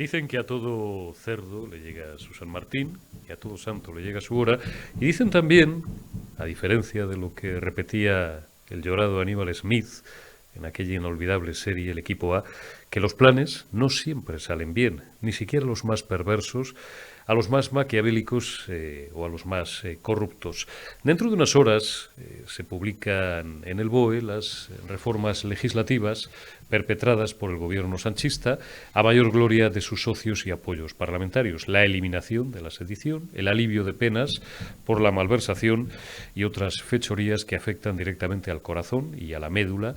Dicen que a todo cerdo le llega su San Martín y a todo santo le llega su hora. Y dicen también, a diferencia de lo que repetía el llorado Aníbal Smith en aquella inolvidable serie El Equipo A, que los planes no siempre salen bien, ni siquiera los más perversos, a los más maquiavélicos o a los más corruptos. Dentro de unas horas se publican en el BOE las reformas legislativas perpetradas por el gobierno sanchista a mayor gloria de sus socios y apoyos parlamentarios. La eliminación de la sedición, el alivio de penas por la malversación y otras fechorías que afectan directamente al corazón y a la médula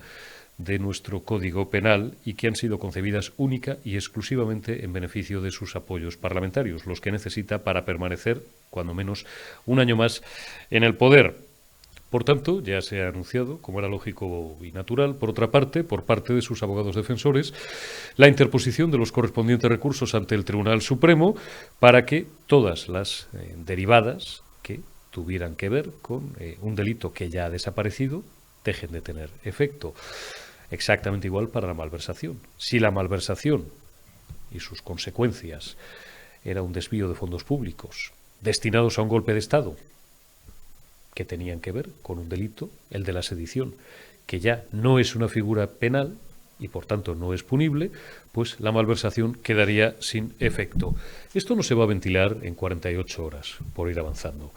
de nuestro Código Penal y que han sido concebidas única y exclusivamente en beneficio de sus apoyos parlamentarios, los que necesita para permanecer, cuando menos, un año más en el poder. Por tanto, ya se ha anunciado, como era lógico y natural, por otra parte, por parte de sus abogados defensores, la interposición de los correspondientes recursos ante el Tribunal Supremo para que todas las derivadas que tuvieran que ver con un delito que ya ha desaparecido dejen de tener efecto. Exactamente igual para la malversación. Si la malversación y sus consecuencias era un desvío de fondos públicos destinados a un golpe de Estado, que tenían que ver con un delito, el de la sedición, que ya no es una figura penal y por tanto no es punible, pues la malversación quedaría sin efecto. Esto no se va a ventilar en 48 horas, por ir avanzando.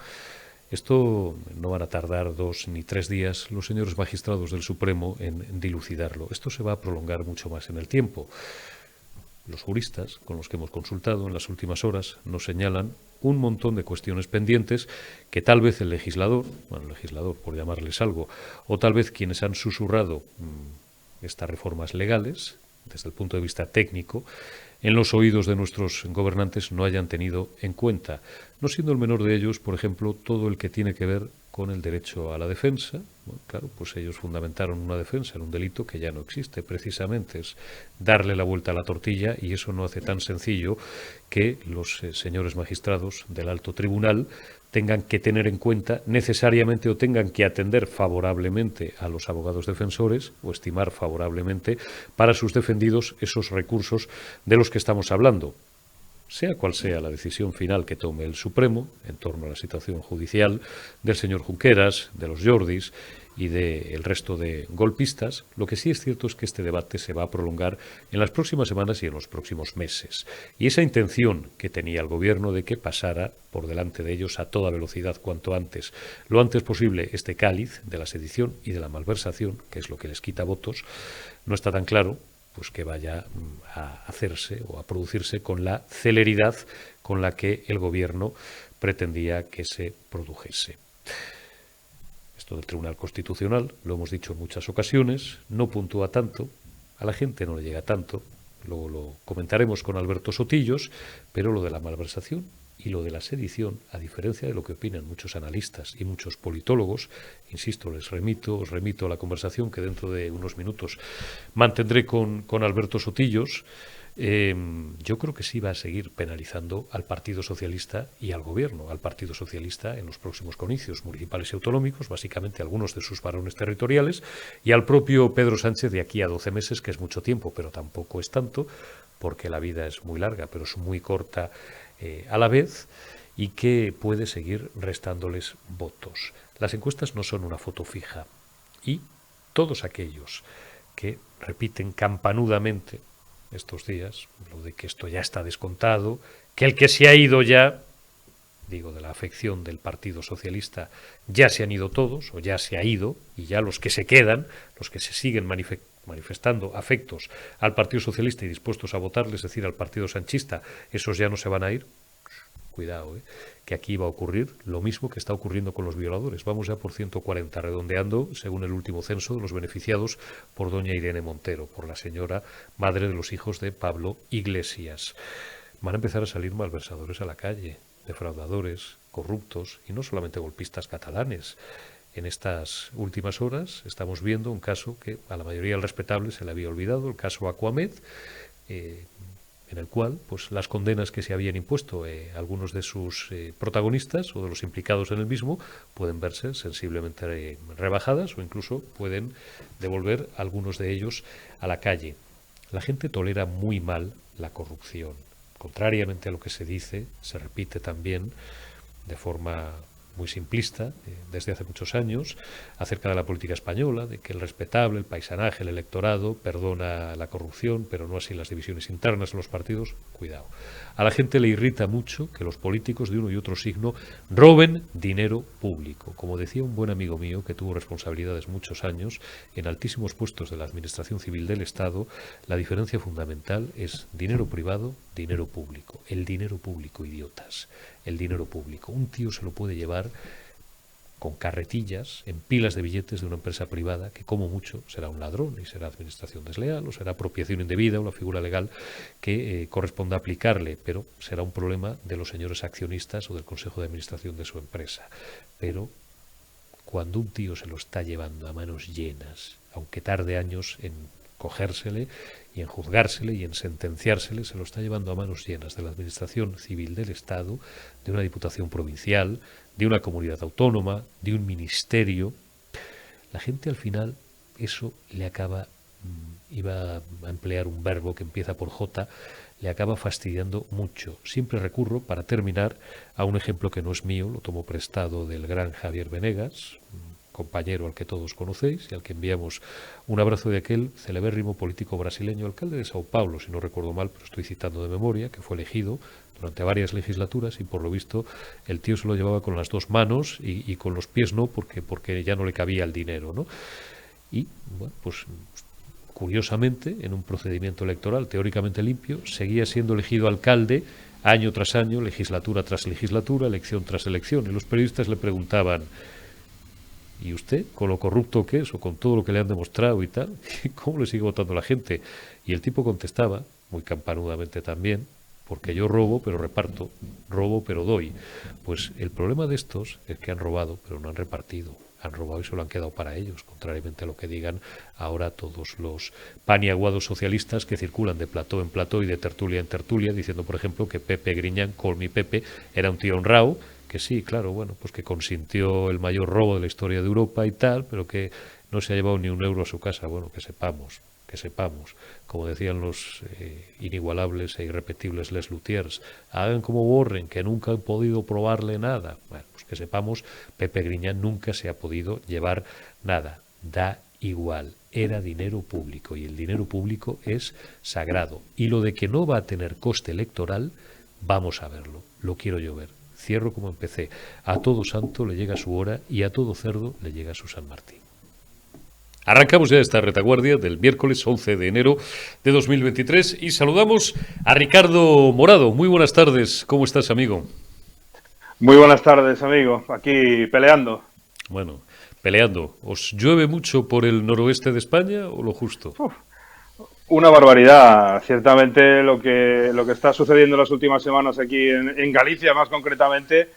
Esto no van a tardar 2 ni 3 días los señores magistrados del Supremo en dilucidarlo. Esto se va a prolongar mucho más en el tiempo. Los juristas con los que hemos consultado en las últimas horas nos señalan un montón de cuestiones pendientes que tal vez el legislador por llamarles algo, o tal vez quienes han susurrado estas reformas legales desde el punto de vista técnico, en los oídos de nuestros gobernantes no hayan tenido en cuenta, no siendo el menor de ellos, por ejemplo, todo el que tiene que ver con el derecho a la defensa. Bueno, claro, pues ellos fundamentaron una defensa en un delito que ya no existe, precisamente es darle la vuelta a la tortilla, y eso no hace tan sencillo que los señores magistrados del alto tribunal tengan que tener en cuenta necesariamente o tengan que atender favorablemente a los abogados defensores o estimar favorablemente para sus defendidos esos recursos de los que estamos hablando. Sea cual sea la decisión final que tome el Supremo en torno a la situación judicial del señor Junqueras, de los Jordis y del resto de golpistas, lo que sí es cierto es que este debate se va a prolongar en las próximas semanas y en los próximos meses. Y esa intención que tenía el gobierno de que pasara por delante de ellos a toda velocidad cuanto antes, lo antes posible, este cáliz de la sedición y de la malversación, que es lo que les quita votos, no está tan claro pues que vaya a hacerse o a producirse con la celeridad con la que el gobierno pretendía que se produjese. Esto del Tribunal Constitucional, lo hemos dicho en muchas ocasiones, no puntúa tanto, a la gente no le llega tanto, luego lo comentaremos con Alberto Sotillos, pero lo de la malversación y lo de la sedición, a diferencia de lo que opinan muchos analistas y muchos politólogos, insisto, os remito a la conversación que dentro de unos minutos mantendré con Alberto Sotillos. Yo creo que sí va a seguir penalizando al Partido Socialista y al Gobierno, al Partido Socialista en los próximos comicios municipales y autonómicos, básicamente algunos de sus varones territoriales, y al propio Pedro Sánchez de aquí a 12 meses, que es mucho tiempo, pero tampoco es tanto, porque la vida es muy larga, pero es muy corta a la vez, y que puede seguir restándoles votos. Las encuestas no son una foto fija, y todos aquellos que repiten campanudamente estos días lo de que esto ya está descontado, que el que se ha ido ya, digo, de la afección del Partido Socialista, ya se han ido todos, o ya se ha ido, y ya los que se quedan, los que se siguen manifestando afectos al Partido Socialista y dispuestos a votarle, es decir, al Partido Sanchista, esos ya no se van a ir. Cuidado, que aquí va a ocurrir lo mismo que está ocurriendo con los violadores. Vamos ya por 140, redondeando, según el último censo, de los beneficiados por doña Irene Montero, por la señora madre de los hijos de Pablo Iglesias. Van a empezar a salir malversadores a la calle, defraudadores, corruptos, y no solamente golpistas catalanes. En estas últimas horas estamos viendo un caso que a la mayoría del respetable se le había olvidado, el caso Aquamed, en el cual pues las condenas que se habían impuesto algunos de sus protagonistas o de los implicados en el mismo pueden verse sensiblemente rebajadas o incluso pueden devolver a algunos de ellos a la calle. La gente tolera muy mal la corrupción. contrariamente a lo que se dice, se repite también de forma muy simplista, desde hace muchos años, acerca de la política española, de que el respetable, el paisanaje, el electorado perdona la corrupción, pero no así las divisiones internas en los partidos. Cuidado. A la gente le irrita mucho que los políticos de uno y otro signo roben dinero público. Como decía un buen amigo mío que tuvo responsabilidades muchos años en altísimos puestos de la Administración Civil del Estado, la diferencia fundamental es dinero privado, dinero público. El dinero público, idiotas. El dinero público. Un tío se lo puede llevar con carretillas en pilas de billetes de una empresa privada que como mucho será un ladrón y será administración desleal o será apropiación indebida o la figura legal que corresponda aplicarle, pero será un problema de los señores accionistas o del consejo de administración de su empresa. Pero cuando un tío se lo está llevando a manos llenas, aunque tarde años en cogérsele y en juzgársele y en sentenciársele, se lo está llevando a manos llenas de la Administración Civil del Estado, de una Diputación Provincial, de una comunidad autónoma, de un ministerio. La gente al final eso le acaba, iba a emplear un verbo que empieza por J, le acaba fastidiando mucho. Siempre recurro, para terminar, a un ejemplo que no es mío, lo tomo prestado del gran Javier Venegas, compañero al que todos conocéis y al que enviamos un abrazo de aquel celebérrimo político brasileño, alcalde de Sao Paulo, si no recuerdo mal, pero estoy citando de memoria, que fue elegido durante varias legislaturas y por lo visto el tío se lo llevaba con las dos manos y con los pies no, porque ya no le cabía el dinero, ¿no? Y, bueno, pues curiosamente, en un procedimiento electoral teóricamente limpio, seguía siendo elegido alcalde año tras año, legislatura tras legislatura, elección tras elección, y los periodistas le preguntaban: ¿y usted, con lo corrupto que es, o con todo lo que le han demostrado y tal, cómo le sigue votando la gente? Y el tipo contestaba, muy campanudamente también: porque yo robo pero reparto, robo pero doy. Pues el problema de estos es que han robado pero no han repartido. Han robado y se lo han quedado para ellos, contrariamente a lo que digan ahora todos los paniaguados socialistas que circulan de plató en plató y de tertulia en tertulia, diciendo, por ejemplo, que Pepe Griñán, Call Me Pepe, era un tío honrado, que sí, claro, bueno, pues que consintió el mayor robo de la historia de Europa y tal, pero que no se ha llevado ni un euro a su casa. Bueno, que sepamos, como decían los inigualables e irrepetibles Les Luthiers, hagan como Borren, que nunca han podido probarle nada. Bueno, pues que sepamos, Pepe Griñán nunca se ha podido llevar nada. Da igual, era dinero público y el dinero público es sagrado. Y lo de que no va a tener coste electoral, vamos a verlo, lo quiero yo ver. Cierro como empecé. A todo santo le llega su hora y a todo cerdo le llega su San Martín. Arrancamos ya esta retaguardia del miércoles 11 de enero de 2023 y saludamos a Ricardo Morado. Muy buenas tardes, ¿cómo estás, amigo? Muy buenas tardes, amigo. Aquí peleando. Bueno, peleando. ¿Os llueve mucho por el noroeste de España o lo justo? Una barbaridad. Ciertamente lo que está sucediendo en las últimas semanas aquí en Galicia, más concretamente,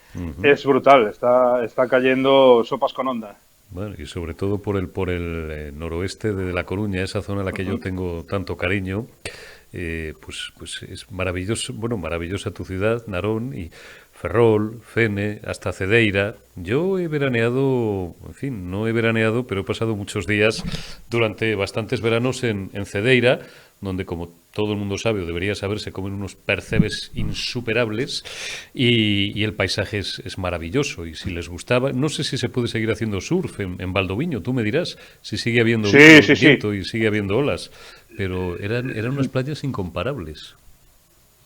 es brutal. Está cayendo sopas con onda. Bueno, y sobre todo por el noroeste de La Coruña, esa zona a la que yo tengo tanto cariño, pues es maravilloso, bueno, maravillosa tu ciudad, Narón, y Ferrol, Fene, hasta Cedeira. Yo he veraneado, en fin, no he veraneado, pero he pasado muchos días durante bastantes veranos en Cedeira, donde, como todo el mundo sabe o debería saber, se comen unos percebes insuperables y el paisaje es maravilloso. Y si les gustaba, no sé si se puede seguir haciendo surf en Valdoviño, tú me dirás, si sigue habiendo viento y sigue habiendo olas, pero eran unas playas incomparables.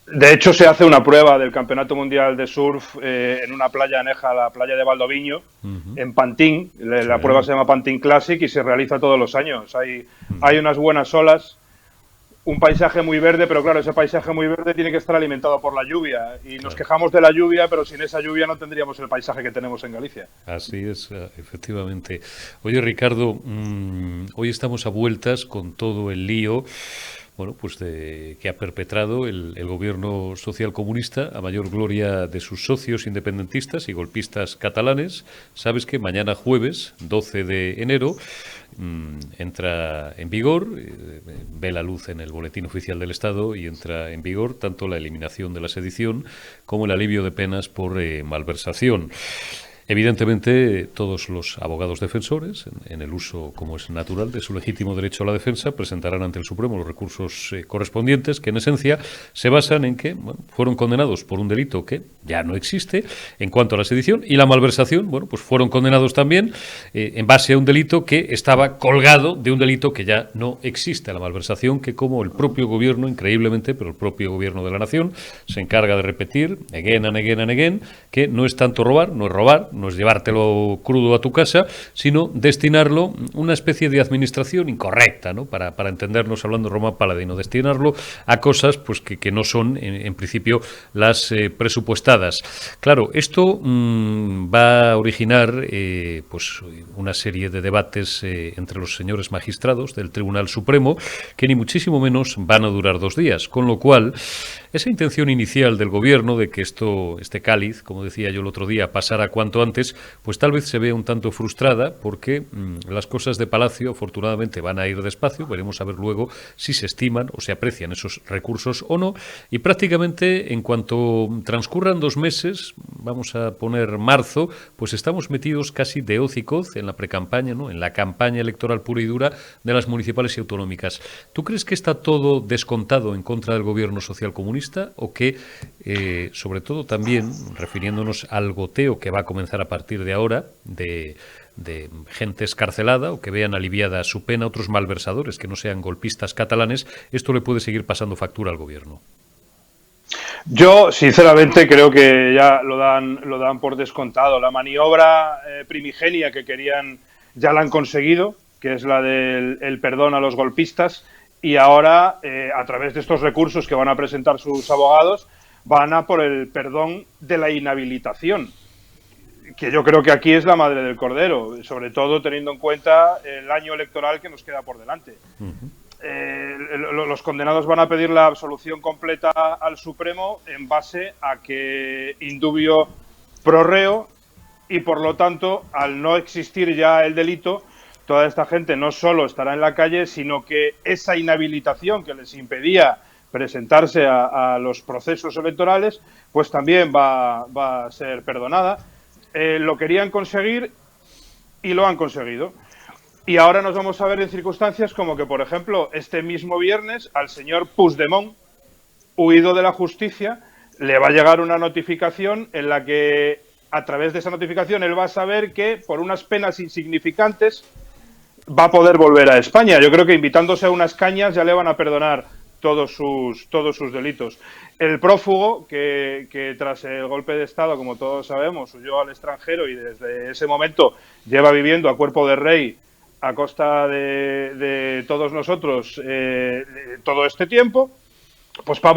De hecho, se hace una prueba del Campeonato Mundial de Surf en una playa aneja a la playa de Valdoviño, en Pantín. La prueba se llama Pantín Classic y se realiza todos los años. Hay unas buenas olas, un paisaje muy verde, pero claro, ese paisaje muy verde tiene que estar alimentado por la lluvia. Y nos quejamos de la lluvia, pero sin esa lluvia no tendríamos el paisaje que tenemos en Galicia. Así es, efectivamente. Oye, Ricardo, hoy estamos a vueltas con todo el lío, bueno, pues que ha perpetrado el gobierno socialcomunista a mayor gloria de sus socios independentistas y golpistas catalanes. Sabes que mañana jueves, 12 de enero, entra en vigor, ve la luz en el Boletín Oficial del Estado y entra en vigor tanto la eliminación de la sedición como el alivio de penas por malversación. Evidentemente, todos los abogados defensores, en el uso, como es natural, de su legítimo derecho a la defensa, presentarán ante el Supremo los recursos correspondientes, que en esencia se basan en que fueron condenados por un delito que ya no existe en cuanto a la sedición, y la malversación, pues fueron condenados también en base a un delito que estaba colgado de un delito que ya no existe. La malversación que, como el propio gobierno, increíblemente, pero el propio gobierno de la nación, se encarga de repetir, again and again and again, que no es tanto robar, no es llevártelo crudo a tu casa, sino destinarlo una especie de administración incorrecta, ¿no? Para entendernos, hablando Román Paladino, destinarlo a cosas pues que no son en principio las presupuestadas. Claro, esto va a originar pues una serie de debates entre los señores magistrados del Tribunal Supremo que ni muchísimo menos van a durar 2 días, con lo cual esa intención inicial del gobierno de que este cáliz, como decía yo el otro día, pasara cuanto antes, pues tal vez se vea un tanto frustrada porque las cosas de Palacio afortunadamente van a ir despacio, veremos a ver luego si se estiman o se aprecian esos recursos o no, y prácticamente en cuanto transcurran 2 meses, vamos a poner marzo, pues estamos metidos casi de hoz y coz en la precampaña, ¿no? En la campaña electoral pura y dura de las municipales y autonómicas. ¿Tú crees que está todo descontado en contra del gobierno social comunista o que, sobre todo también, refiriéndonos al goteo que va a comenzar a partir de ahora, de gente escarcelada o que vean aliviada su pena otros malversadores que no sean golpistas catalanes, esto le puede seguir pasando factura al gobierno? Yo, sinceramente, creo que ya lo dan por descontado. La maniobra primigenia que querían ya la han conseguido, que es la del perdón a los golpistas, y ahora, a través de estos recursos que van a presentar sus abogados, van a por el perdón de la inhabilitación, que yo creo que aquí es la madre del cordero, sobre todo teniendo en cuenta el año electoral que nos queda por delante. Los condenados van a pedir la absolución completa al Supremo en base a que indubio pro reo, y por lo tanto, al no existir ya el delito, toda esta gente no solo estará en la calle, sino que esa inhabilitación que les impedía presentarse a los procesos electorales, pues también va a ser perdonada. Lo querían conseguir y lo han conseguido. Y ahora nos vamos a ver en circunstancias como que, por ejemplo, este mismo viernes al señor Puigdemont, huido de la justicia, le va a llegar una notificación en la que, a través de esa notificación, él va a saber que por unas penas insignificantes va a poder volver a España. Yo creo que invitándose a unas cañas ya le van a perdonar todos sus delitos. El prófugo, que tras el golpe de Estado, como todos sabemos, huyó al extranjero y desde ese momento lleva viviendo a cuerpo de rey a costa de todos nosotros todo este tiempo, pues va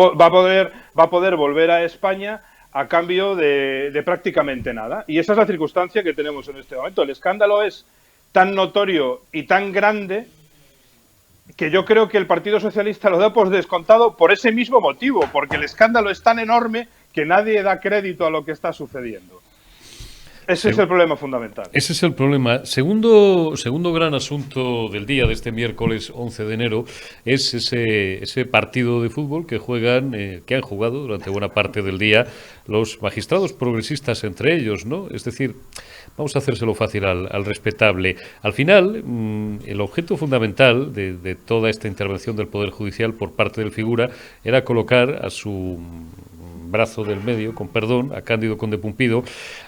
a poder volver a España a cambio de prácticamente nada. Y esa es la circunstancia que tenemos en este momento. El escándalo es tan notorio y tan grande que yo creo que el Partido Socialista lo da por descontado por ese mismo motivo, porque el escándalo es tan enorme que nadie da crédito a lo que está sucediendo. Ese es el problema fundamental. Ese es el problema. Segundo gran asunto del día de este miércoles 11 de enero es ese partido de fútbol que han jugado durante buena parte del día los magistrados progresistas entre ellos, ¿no? Es decir, vamos a hacérselo fácil al respetable. Al final, el objeto fundamental de toda esta intervención del Poder Judicial por parte del figura era colocar a su brazo del medio, con perdón, a Cándido Conde Pumpido,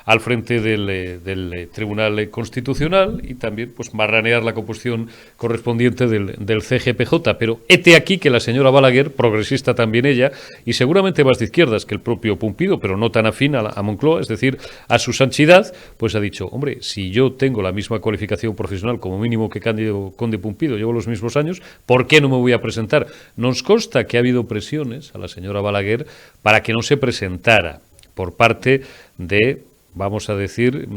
al frente del Tribunal Constitucional y también pues marranear la composición correspondiente del CGPJ. Pero hete aquí que la señora Balaguer, progresista también ella, y seguramente más de izquierdas que el propio Pumpido, pero no tan afín a Moncloa, es decir, a su sanchidad, pues ha dicho, hombre, si yo tengo la misma cualificación profesional como mínimo que Cándido Conde Pumpido, llevo los mismos años, ¿por qué no me voy a presentar? Nos consta que ha habido presiones a la señora Balaguer para que no se presentara por parte de, vamos a decir,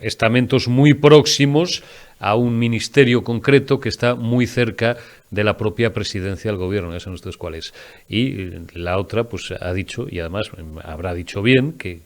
estamentos muy próximos a un ministerio concreto que está muy cerca de la propia presidencia del gobierno, ya saben ustedes cuál es. Y la otra, pues ha dicho, y además habrá dicho bien, que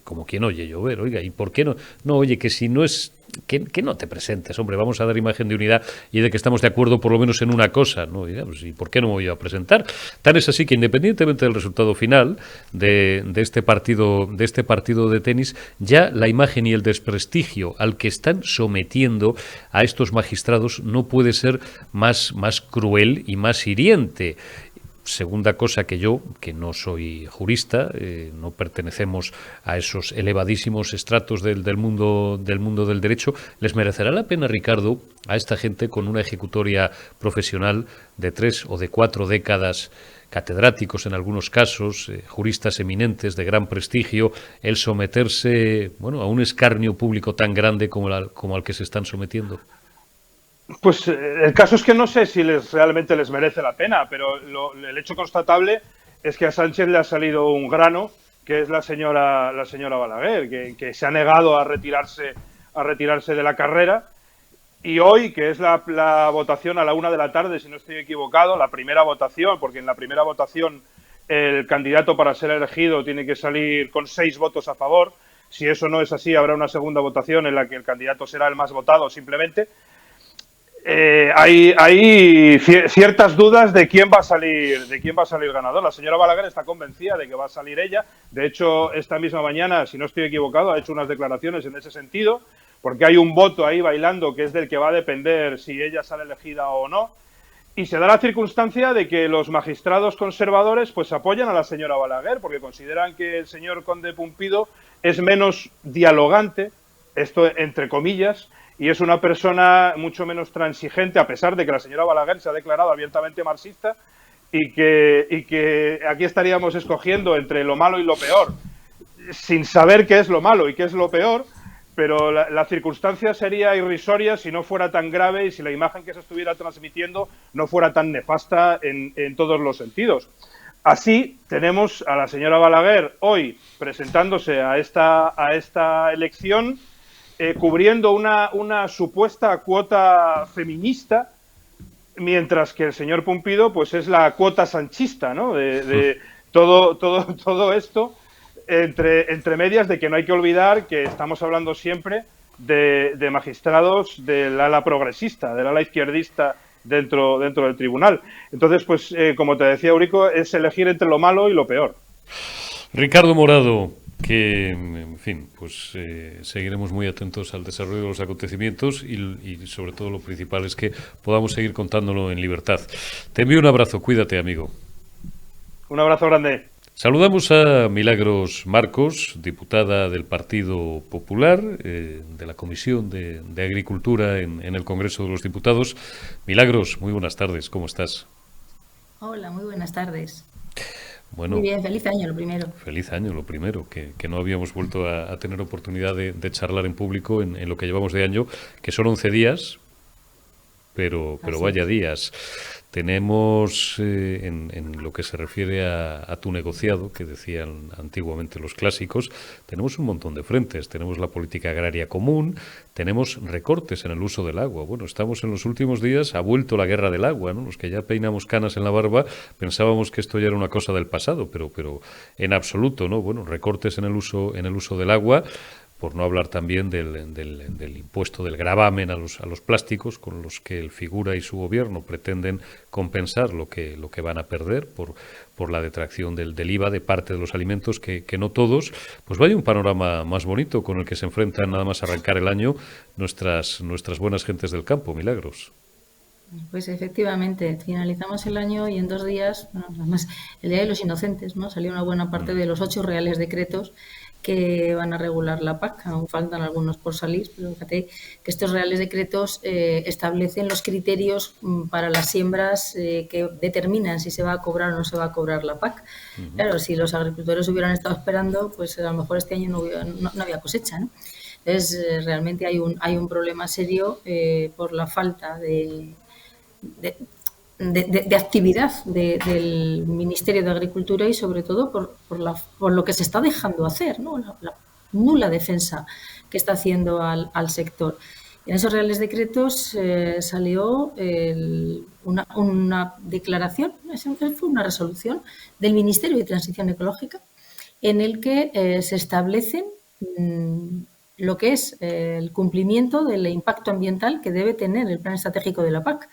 como quien oye llover, oiga, ¿y por qué no? No, oye, que si no es que no te presentes, hombre, vamos a dar imagen de unidad y de que estamos de acuerdo por lo menos en una cosa, ¿no? Y, pues, ¿y por qué no me voy a presentar? Tan es así que independientemente del resultado final de este partido de tenis, ya la imagen y el desprestigio al que están sometiendo a estos magistrados no puede ser más cruel y más hiriente. Segunda cosa que yo, que no soy jurista, no pertenecemos a esos elevadísimos estratos del mundo del derecho, ¿les merecerá la pena, Ricardo, a esta gente con una ejecutoria profesional de 3 o de 4 décadas, catedráticos en algunos casos, juristas eminentes de gran prestigio, el someterse, bueno, a un escarnio público tan grande como al que se están sometiendo? Pues el caso es que no sé si realmente les merece la pena, pero el hecho constatable es que a Sánchez le ha salido un grano, que es la señora Balaguer, que se ha negado a retirarse de la carrera. Y hoy, que es la votación a la 1 de la tarde, si no estoy equivocado, la primera votación, porque en la primera votación el candidato para ser elegido tiene que salir con 6 votos a favor. Si eso no es así, habrá una segunda votación en la que el candidato será el más votado simplemente. Hay ciertas dudas de quién va a salir ganador. La señora Balaguer está convencida de que va a salir ella. De hecho, esta misma mañana, si no estoy equivocado, ha hecho unas declaraciones en ese sentido, porque hay un voto ahí bailando que es del que va a depender si ella sale elegida o no. Y se da la circunstancia de que los magistrados conservadores pues apoyan a la señora Balaguer porque consideran que el señor conde Pumpido es menos dialogante, esto entre comillas, y es una persona mucho menos transigente, a pesar de que la señora Balaguer se ha declarado abiertamente marxista y que aquí estaríamos escogiendo entre lo malo y lo peor, sin saber qué es lo malo y qué es lo peor, pero la circunstancia sería irrisoria si no fuera tan grave y si la imagen que se estuviera transmitiendo no fuera tan nefasta en todos los sentidos. Así tenemos a la señora Balaguer hoy presentándose a esta elección, cubriendo una supuesta cuota feminista, mientras que el señor Pumpido pues es la cuota sanchista, ¿no? De todo esto, entre medias de que no hay que olvidar que estamos hablando siempre de magistrados del ala progresista, del ala izquierdista dentro del tribunal. Entonces, pues, como te decía Eurico, es elegir entre lo malo y lo peor. Ricardo Morado, que, en fin, pues seguiremos muy atentos al desarrollo de los acontecimientos y sobre todo lo principal es que podamos seguir contándolo en libertad. Te envío un abrazo, cuídate, amigo. Un abrazo grande. Saludamos a Milagros Marcos, diputada del Partido Popular, de la Comisión de Agricultura en el Congreso de los Diputados. Milagros, muy buenas tardes, ¿cómo estás? Hola, muy buenas tardes. Bueno, muy bien, feliz año lo primero. Feliz año lo primero, que no habíamos vuelto a tener oportunidad de charlar en público en lo que llevamos de año, que son 11 días, pero vaya días. Tenemos, en lo que se refiere a tu negociado, que decían antiguamente los clásicos, tenemos un montón de frentes. Tenemos la política agraria común, tenemos recortes en el uso del agua. Bueno, estamos en los últimos días, ha vuelto la guerra del agua, ¿no? Los que ya peinamos canas en la barba pensábamos que esto ya era una cosa del pasado, pero en absoluto, ¿no? Bueno, recortes en el uso del agua, por no hablar también del impuesto, del gravamen a los plásticos, con los que el Figura y su gobierno pretenden compensar lo que van a perder por la detracción del IVA de parte de los alimentos, que no todos. Pues vaya un panorama más bonito con el que se enfrentan nada más arrancar el año nuestras buenas gentes del campo. Milagros. Pues efectivamente, finalizamos el año y en 2 días, bueno, además el Día de los Inocentes, ¿no? Salió una buena parte de los 8 reales decretos que van a regular la PAC. Aún faltan algunos por salir, pero fíjate que estos reales decretos establecen los criterios para las siembras que determinan si se va a cobrar o no se va a cobrar la PAC. Claro, si los agricultores hubieran estado esperando, pues a lo mejor este año no había cosecha, ¿no? Entonces, realmente hay un problema serio por la falta de actividad del Ministerio de Agricultura y sobre todo por lo que se está dejando hacer, ¿no? La nula defensa que está haciendo al sector. En esos reales decretos salió una declaración, fue una resolución del Ministerio de Transición Ecológica en el que se establecen lo que es el cumplimiento del impacto ambiental que debe tener el plan estratégico de la PAC.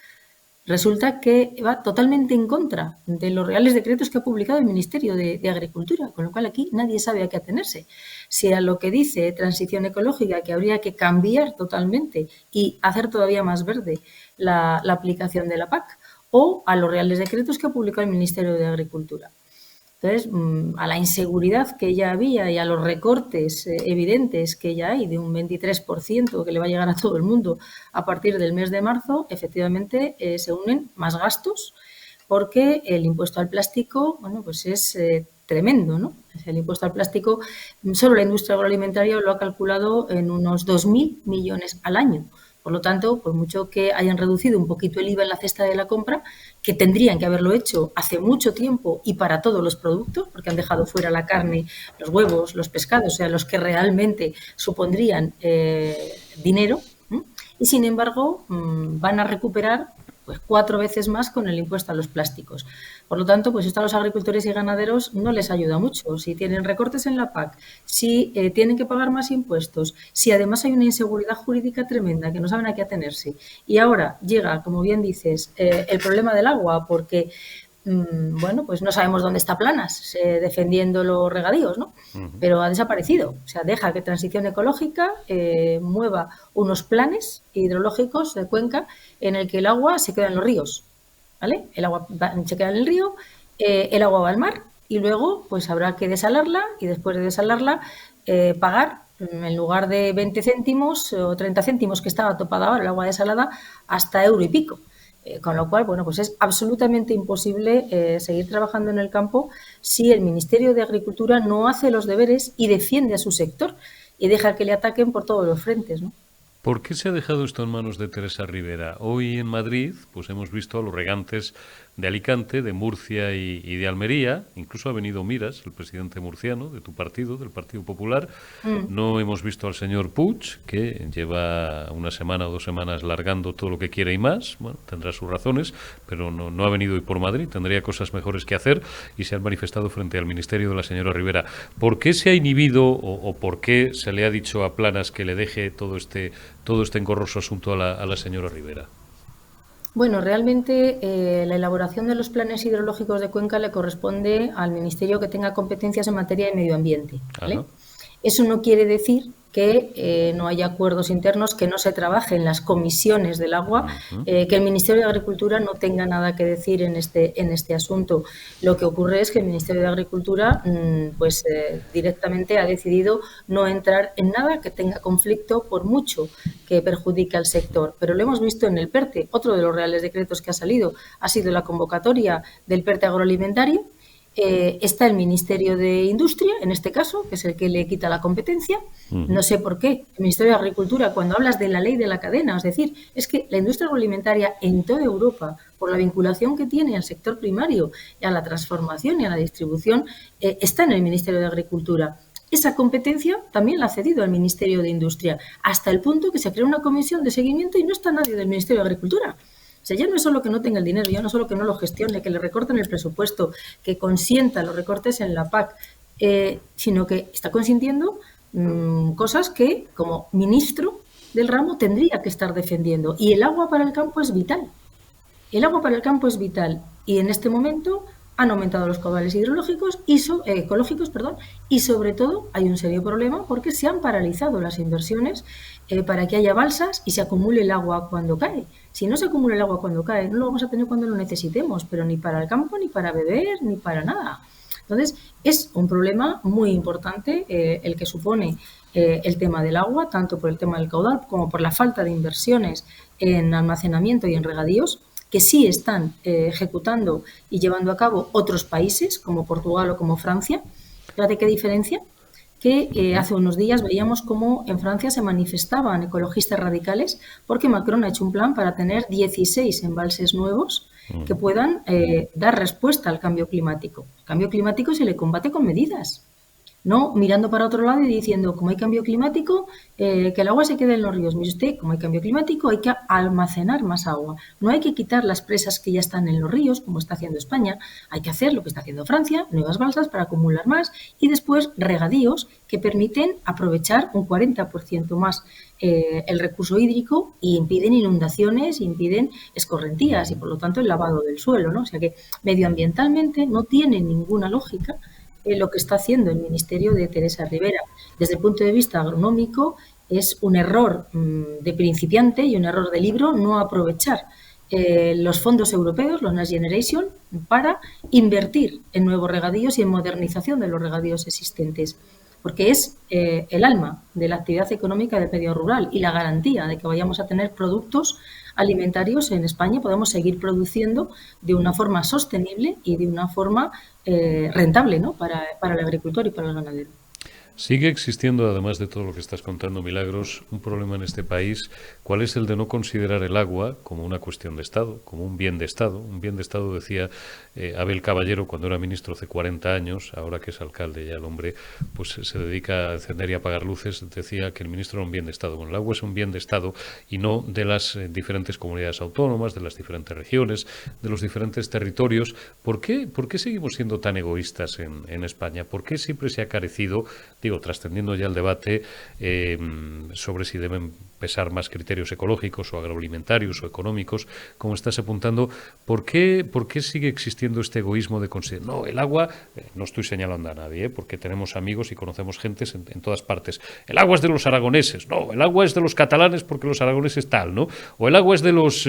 Resulta que va totalmente en contra de los reales decretos que ha publicado el Ministerio de Agricultura, con lo cual aquí nadie sabe a qué atenerse. Si a lo que dice transición ecológica, que habría que cambiar totalmente y hacer todavía más verde la aplicación de la PAC, o a los reales decretos que ha publicado el Ministerio de Agricultura. Entonces, a la inseguridad que ya había y a los recortes evidentes que ya hay de un 23% que le va a llegar a todo el mundo a partir del mes de marzo, efectivamente se unen más gastos porque el impuesto al plástico, bueno, pues es tremendo, ¿no? El impuesto al plástico, solo la industria agroalimentaria lo ha calculado en unos 2.000 millones al año. Por lo tanto, por mucho que hayan reducido un poquito el IVA en la cesta de la compra, que tendrían que haberlo hecho hace mucho tiempo y para todos los productos, porque han dejado fuera la carne, los huevos, los pescados, o sea, los que realmente supondrían dinero, y sin embargo van a recuperar pues 4 veces más con el impuesto a los plásticos. Por lo tanto, pues esto a los agricultores y ganaderos no les ayuda mucho. Si tienen recortes en la PAC, si tienen que pagar más impuestos, si además hay una inseguridad jurídica tremenda que no saben a qué atenerse. Y ahora llega, como bien dices, el problema del agua, porque bueno, pues no sabemos dónde está Planas defendiendo los regadíos, ¿no? Pero ha desaparecido. O sea, deja que Transición Ecológica mueva unos planes hidrológicos de cuenca en el que el agua se queda en los ríos, ¿vale? El agua se queda en el río, el agua va al mar y luego pues habrá que desalarla y después de desalarla pagar en lugar de 20 céntimos o 30 céntimos que estaba topada ahora el agua desalada hasta euro y pico. Con lo cual, bueno, pues es absolutamente imposible seguir trabajando en el campo si el Ministerio de Agricultura no hace los deberes y defiende a su sector y deja que le ataquen por todos los frentes, ¿no? ¿Por qué se ha dejado esto en manos de Teresa Rivera? Hoy en Madrid pues hemos visto a los regantes de Alicante, de Murcia y de Almería. Incluso ha venido Miras, el presidente murciano de tu partido, del Partido Popular. No hemos visto al señor Puig, que lleva una semana o 2 semanas largando todo lo que quiere y más. Bueno, tendrá sus razones, pero no ha venido hoy por Madrid. Tendría cosas mejores que hacer y se han manifestado frente al ministerio de la señora Rivera. ¿Por qué se ha inhibido o por qué se le ha dicho a Planas que le deje todo este engorroso asunto a la señora Rivera? Bueno, realmente la elaboración de los planes hidrológicos de cuenca le corresponde al ministerio que tenga competencias en materia de medio ambiente, ¿vale? Eso no quiere decir que no haya acuerdos internos, que no se trabaje en las comisiones del agua, que el Ministerio de Agricultura no tenga nada que decir en este asunto. Lo que ocurre es que el Ministerio de Agricultura directamente ha decidido no entrar en nada que tenga conflicto, por mucho que perjudique al sector. Pero lo hemos visto en el PERTE. Otro de los reales decretos que ha salido ha sido la convocatoria del PERTE agroalimentario. Está el Ministerio de Industria, en este caso, que es el que le quita la competencia. No sé por qué. El Ministerio de Agricultura, cuando hablas de la ley de la cadena, es decir, es que la industria agroalimentaria en toda Europa, por la vinculación que tiene al sector primario y a la transformación y a la distribución, está en el Ministerio de Agricultura. Esa competencia también la ha cedido al Ministerio de Industria, hasta el punto que se crea una comisión de seguimiento y no está nadie del Ministerio de Agricultura. O sea, ya no es solo que no tenga el dinero, ya no es solo que no lo gestione, que le recorten el presupuesto, que consienta los recortes en la PAC, sino que está consintiendo cosas que, como ministro del ramo, tendría que estar defendiendo. Y el agua para el campo es vital. El agua para el campo es vital. Y en este momento han aumentado los caudales hidrológicos ecológicos, y sobre todo hay un serio problema porque se han paralizado las inversiones para que haya balsas y se acumule el agua cuando cae. Si no se acumula el agua cuando cae, no lo vamos a tener cuando lo necesitemos, pero ni para el campo, ni para beber, ni para nada. Entonces, es un problema muy importante el que supone el tema del agua, tanto por el tema del caudal como por la falta de inversiones en almacenamiento y en regadíos, que sí están ejecutando y llevando a cabo otros países, como Portugal o como Francia. Fíjate qué diferencia, que hace unos días veíamos cómo en Francia se manifestaban ecologistas radicales porque Macron ha hecho un plan para tener 16 embalses nuevos que puedan dar respuesta al cambio climático. El cambio climático se le combate con medidas. no mirando para otro lado y diciendo, como hay cambio climático, que el agua se quede en los ríos. Mire usted, como hay cambio climático, hay que almacenar más agua. No hay que quitar las presas que ya están en los ríos, como está haciendo España. Hay que hacer lo que está haciendo Francia, nuevas balsas para acumular más y después regadíos que permiten aprovechar un 40% más el recurso hídrico y impiden inundaciones, impiden escorrentías y por lo tanto el lavado del suelo, ¿no? O sea que medioambientalmente no tiene ninguna lógica lo que está haciendo el Ministerio de Teresa Rivera. Desde el punto de vista agronómico es un error de principiante y un error de libro no aprovechar los fondos europeos, los Next Generation, para invertir en nuevos regadíos y en modernización de los regadíos existentes, porque es el alma de la actividad económica del medio rural y la garantía de que vayamos a tener productos alimentarios en España, podemos seguir produciendo de una forma sostenible y de una forma rentable, ¿no? para el agricultor y para el ganadero. Sigue existiendo, además de todo lo que estás contando, Milagros, un problema en este país. ¿Cuál es el de no considerar el agua como una cuestión de Estado, como un bien de Estado? Un bien de Estado, decía Abel Caballero cuando era ministro hace 40 años, ahora que es alcalde ya el hombre, pues se dedica a encender y apagar luces, decía que el ministro era un bien de Estado. Bueno, el agua es un bien de Estado y no de las diferentes comunidades autónomas, de las diferentes regiones, de los diferentes territorios. ¿Por qué seguimos siendo tan egoístas en España? ¿Por qué siempre se ha carecido, digo, trascendiendo ya el debate sobre si deben pesar más criterios ecológicos o agroalimentarios o económicos, como estás apuntando, ¿por qué sigue existiendo este egoísmo de considerar, no, el agua, no estoy señalando a nadie, porque tenemos amigos y conocemos gentes en todas partes, el agua es de los aragoneses, no, el agua es de los catalanes porque los aragoneses tal, ¿no? O el agua es de los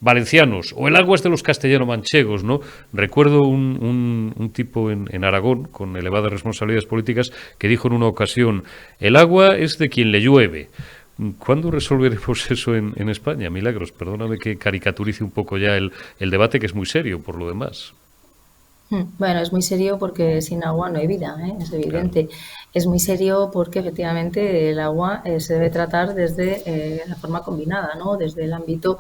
valencianos, o el agua es de los castellano-manchegos, ¿no? Recuerdo un tipo en Aragón, con elevadas responsabilidades políticas, que dijo en una ocasión, el agua es de quien le llueve. ¿Cuándo resolveremos eso en España, Milagros? Perdóname que caricaturice un poco ya el debate, que es muy serio por lo demás. Bueno, es muy serio porque sin agua no hay vida, ¿eh? Es evidente. Claro. Es muy serio porque efectivamente el agua se debe tratar desde la forma combinada, ¿no? Desde el ámbito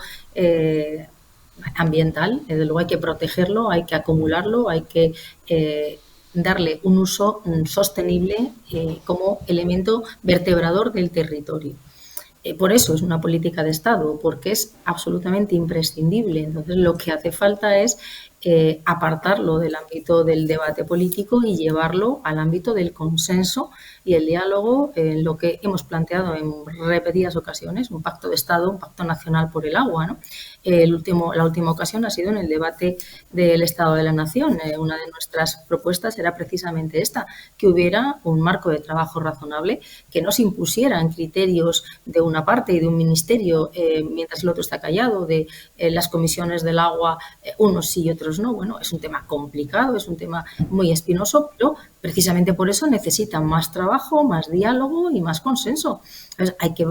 ambiental. Desde luego hay que protegerlo, hay que acumularlo, hay que darle un uso sostenible como elemento vertebrador del territorio. Por eso es una política de Estado, porque es absolutamente imprescindible. Entonces, lo que hace falta es apartarlo del ámbito del debate político y llevarlo al ámbito del consenso y el diálogo en lo que hemos planteado en repetidas ocasiones, un pacto de Estado, un pacto nacional por el agua, ¿no? La última ocasión ha sido en el debate del Estado de la Nación. Una de nuestras propuestas era precisamente esta, que hubiera un marco de trabajo razonable, que no se impusieran criterios de una parte y de un ministerio mientras el otro está callado, de las comisiones del agua, unos sí y otros no. Bueno, es un tema complicado, es un tema muy espinoso, pero precisamente por eso necesitan más trabajo, más diálogo y más consenso. Entonces, hay que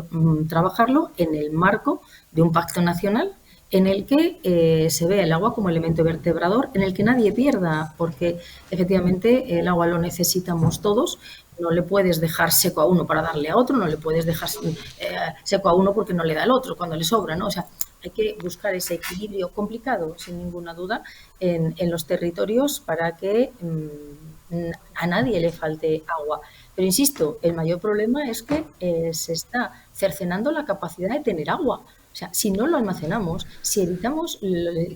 trabajarlo en el marco de un pacto nacional en el que se ve el agua como elemento vertebrador, en el que nadie pierda, porque efectivamente el agua lo necesitamos todos. No le puedes dejar seco a uno para darle a otro, no le puedes dejar seco a uno porque no le da al otro cuando le sobra, ¿no? O sea, hay que buscar ese equilibrio complicado, sin ninguna duda, en los territorios para que a nadie le falte agua. Pero insisto, el mayor problema es que se está cercenando la capacidad de tener agua. O sea, si no lo almacenamos, si evitamos,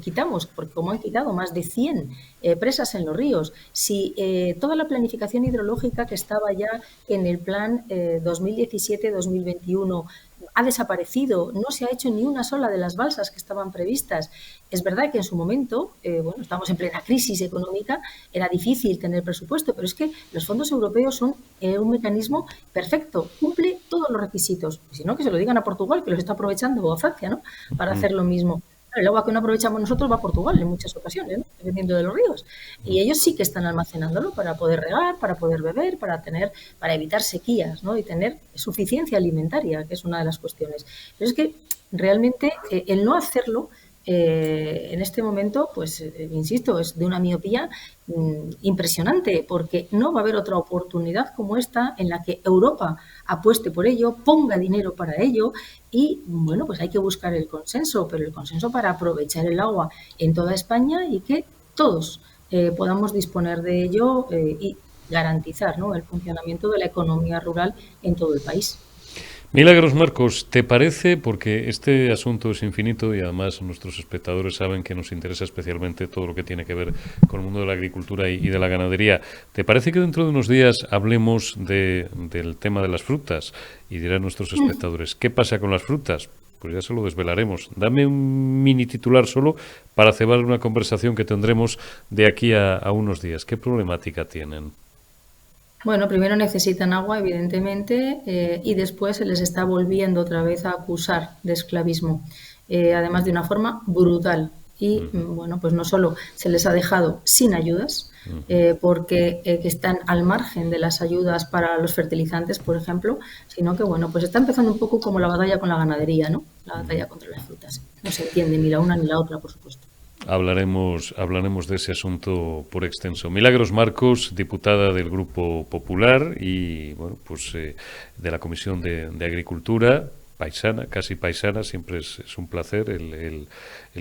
quitamos, porque como han quitado más de 100 presas en los ríos, si toda la planificación hidrológica que estaba ya en el plan 2017-2021 ha desaparecido, no se ha hecho ni una sola de las balsas que estaban previstas. Es verdad que en su momento, bueno, estamos en plena crisis económica, era difícil tener presupuesto, pero es que los fondos europeos son un mecanismo perfecto, cumple todos los requisitos. Si no, que se lo digan a Portugal, que los está aprovechando, o a Francia, ¿no? Para hacer lo mismo. El agua que no aprovechamos nosotros va a Portugal en muchas ocasiones, ¿no? Dependiendo de los ríos. Y ellos sí que están almacenándolo para poder regar, para poder beber, para evitar sequías, ¿no? Y tener suficiencia alimentaria, que es una de las cuestiones. Pero es que realmente el no hacerlo en este momento, pues insisto, es de una miopía impresionante, porque no va a haber otra oportunidad como esta en la que Europa apueste por ello, ponga dinero para ello y, bueno, pues hay que buscar el consenso, pero el consenso para aprovechar el agua en toda España y que todos podamos disponer de ello y garantizar, ¿no?, el funcionamiento de la economía rural en todo el país. Milagros Marcos, ¿te parece, porque este asunto es infinito y además nuestros espectadores saben que nos interesa especialmente todo lo que tiene que ver con el mundo de la agricultura y de la ganadería, ¿te parece que dentro de unos días hablemos del tema de las frutas? Y dirán nuestros espectadores, ¿qué pasa con las frutas? Pues ya se lo desvelaremos. Dame un mini titular solo para cebar una conversación que tendremos de aquí a unos días. ¿Qué problemática tienen? Bueno, primero necesitan agua, evidentemente, y después se les está volviendo otra vez a acusar de esclavismo, además de una forma brutal. Y bueno, pues no solo se les ha dejado sin ayudas, porque que están al margen de las ayudas para los fertilizantes, por ejemplo, sino que bueno, pues está empezando un poco como la batalla con la ganadería, ¿no? La batalla contra las frutas. No se entiende ni la una ni la otra, por supuesto. Hablaremos de ese asunto por extenso. Milagros Marcos, diputada del Grupo Popular y bueno, pues de la Comisión de Agricultura, paisana, casi paisana. Siempre es un placer el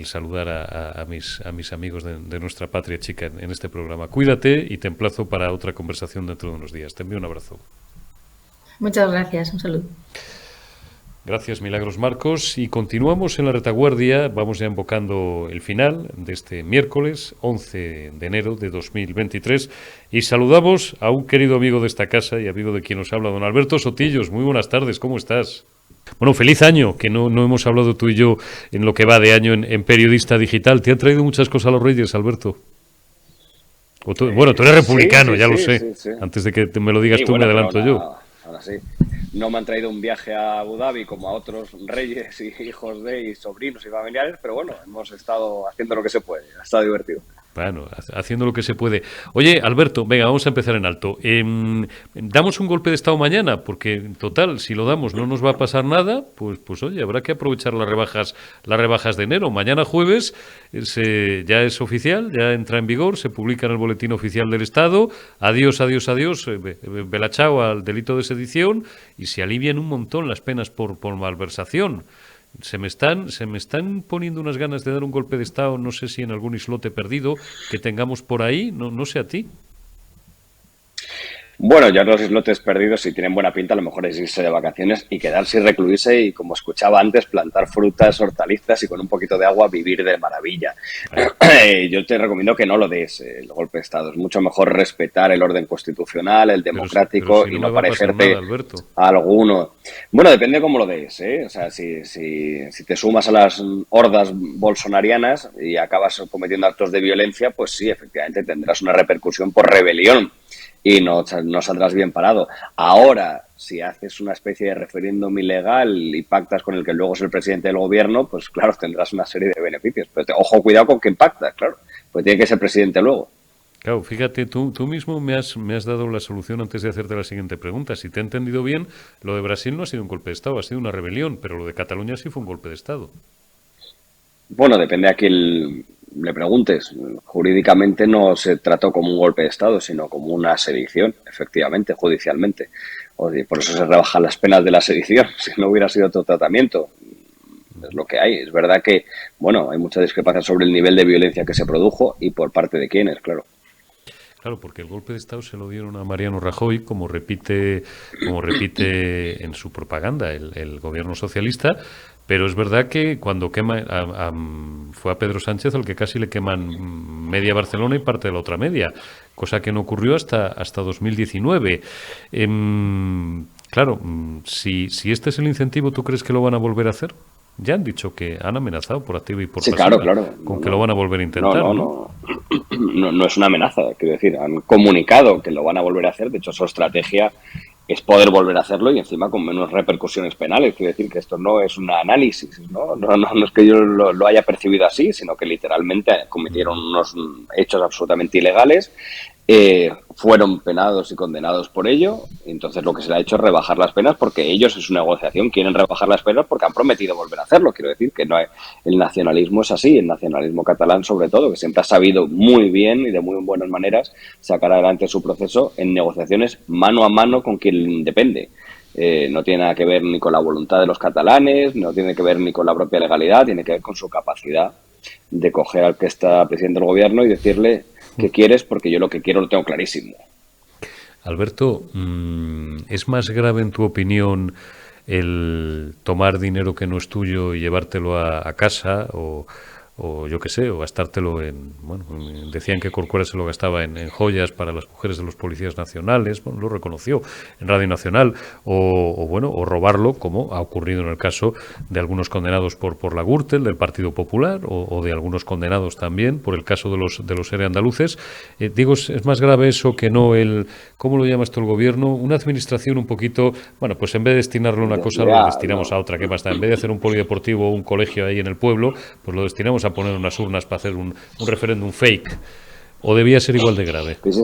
saludar a mis amigos de nuestra patria chica en este programa. Cuídate y te emplazo para otra conversación dentro de unos días. Te envío un abrazo. Muchas gracias, un saludo. Gracias, Milagros Marcos. Y continuamos en la retaguardia. Vamos ya invocando el final de este miércoles 11 de enero de 2023. Y saludamos a un querido amigo de esta casa y amigo de quien nos habla, don Alberto Sotillos. Muy buenas tardes, ¿cómo estás? Bueno, feliz año, que no hemos hablado tú y yo en lo que va de año en Periodista Digital. ¿Te han traído muchas cosas a los Reyes, Alberto? Bueno, tú eres republicano, sí, ya lo sé. Sí. Antes de que me lo digas tú, bueno, me adelanto yo. Ahora sí. No me han traído un viaje a Abu Dhabi como a otros reyes y hijos de y sobrinos y familiares, pero bueno, hemos estado haciendo lo que se puede. Ha estado divertido. Bueno, haciendo lo que se puede. Oye, Alberto, venga, vamos a empezar en alto. ¿Damos un golpe de Estado mañana? Porque, total, si lo damos no nos va a pasar nada, pues oye, habrá que aprovechar las rebajas de enero. Mañana jueves ya es oficial, ya entra en vigor, se publica en el Boletín Oficial del Estado. Adiós, bella chao al delito de sedición y se alivian un montón las penas por malversación. Se me están poniendo unas ganas de dar un golpe de Estado, no sé si en algún islote perdido que tengamos por ahí, no sé a ti. Bueno, ya los islotes perdidos, si tienen buena pinta, a lo mejor es irse de vacaciones y quedarse y recluirse y, como escuchaba antes, plantar frutas, hortalizas y con un poquito de agua vivir de maravilla. Yo te recomiendo que no lo des, el golpe de Estado. Es mucho mejor respetar el orden constitucional, el democrático, pero si y no parecerte a alguno. Bueno, depende de cómo lo des, ¿eh? O sea, si te sumas a las hordas bolsonarianas y acabas cometiendo actos de violencia, pues sí, efectivamente tendrás una repercusión por rebelión. Y no saldrás bien parado. Ahora, si haces una especie de referéndum ilegal y pactas con el que luego es el presidente del gobierno, pues claro, tendrás una serie de beneficios. Pero ojo, cuidado con quién pactas, claro, pues tiene que ser presidente luego. Claro, fíjate, tú mismo me has dado la solución antes de hacerte la siguiente pregunta. Si te he entendido bien, lo de Brasil no ha sido un golpe de Estado, ha sido una rebelión, pero lo de Cataluña sí fue un golpe de Estado. Bueno, depende a quién le preguntes. Jurídicamente no se trató como un golpe de Estado, sino como una sedición, efectivamente, judicialmente. Por eso se rebajan las penas de la sedición, si no hubiera sido otro tratamiento. Es lo que hay. Es verdad que, bueno, hay mucha discrepancia sobre el nivel de violencia que se produjo y por parte de quiénes, claro. Claro, porque el golpe de Estado se lo dieron a Mariano Rajoy, como repite en su propaganda el gobierno socialista. Pero es verdad que cuando fue a Pedro Sánchez el que casi le queman media Barcelona y parte de la otra media, cosa que no ocurrió hasta 2019. Claro, si este es el incentivo, ¿tú crees que lo van a volver a hacer? Ya han dicho que han amenazado por activa y por pasiva, claro, con que lo van a volver a intentar. No es una amenaza, quiero decir, han comunicado que lo van a volver a hacer. De hecho, su estrategia es poder volver a hacerlo y encima con menos repercusiones penales. Quiero decir que esto no es un análisis, no es que yo lo haya percibido así, sino que literalmente cometieron unos hechos absolutamente ilegales, fueron penados y condenados por ello, y entonces lo que se le ha hecho es rebajar las penas porque ellos en su negociación quieren rebajar las penas porque han prometido volver a hacerlo. Quiero decir que el nacionalismo es así, el nacionalismo catalán sobre todo, que siempre ha sabido muy bien y de muy buenas maneras sacar adelante su proceso en negociaciones mano a mano con quien depende. No tiene nada que ver ni con la voluntad de los catalanes, no tiene que ver ni con la propia legalidad, tiene que ver con su capacidad de coger al que está presidente del gobierno y decirle ¿qué quieres? Porque yo lo que quiero lo tengo clarísimo. Alberto, ¿es más grave en tu opinión el tomar dinero que no es tuyo y llevártelo a casa o yo qué sé, o gastártelo en, bueno, decían que Corcuera se lo gastaba en joyas para las mujeres de los policías nacionales, bueno, lo reconoció en Radio Nacional, o robarlo, como ha ocurrido en el caso de algunos condenados por la Gürtel, del Partido Popular, o de algunos condenados también por el caso de los ERE andaluces. Digo, es más grave eso que no el, ¿cómo lo llama esto el gobierno? Una administración un poquito, bueno, pues en vez de destinarlo a una cosa, lo destinamos a otra. ¿Qué más da? En vez de hacer un polideportivo o un colegio ahí en el pueblo, pues lo destinamos a poner unas urnas para hacer un referéndum fake. ¿O debía ser igual de grave? Pues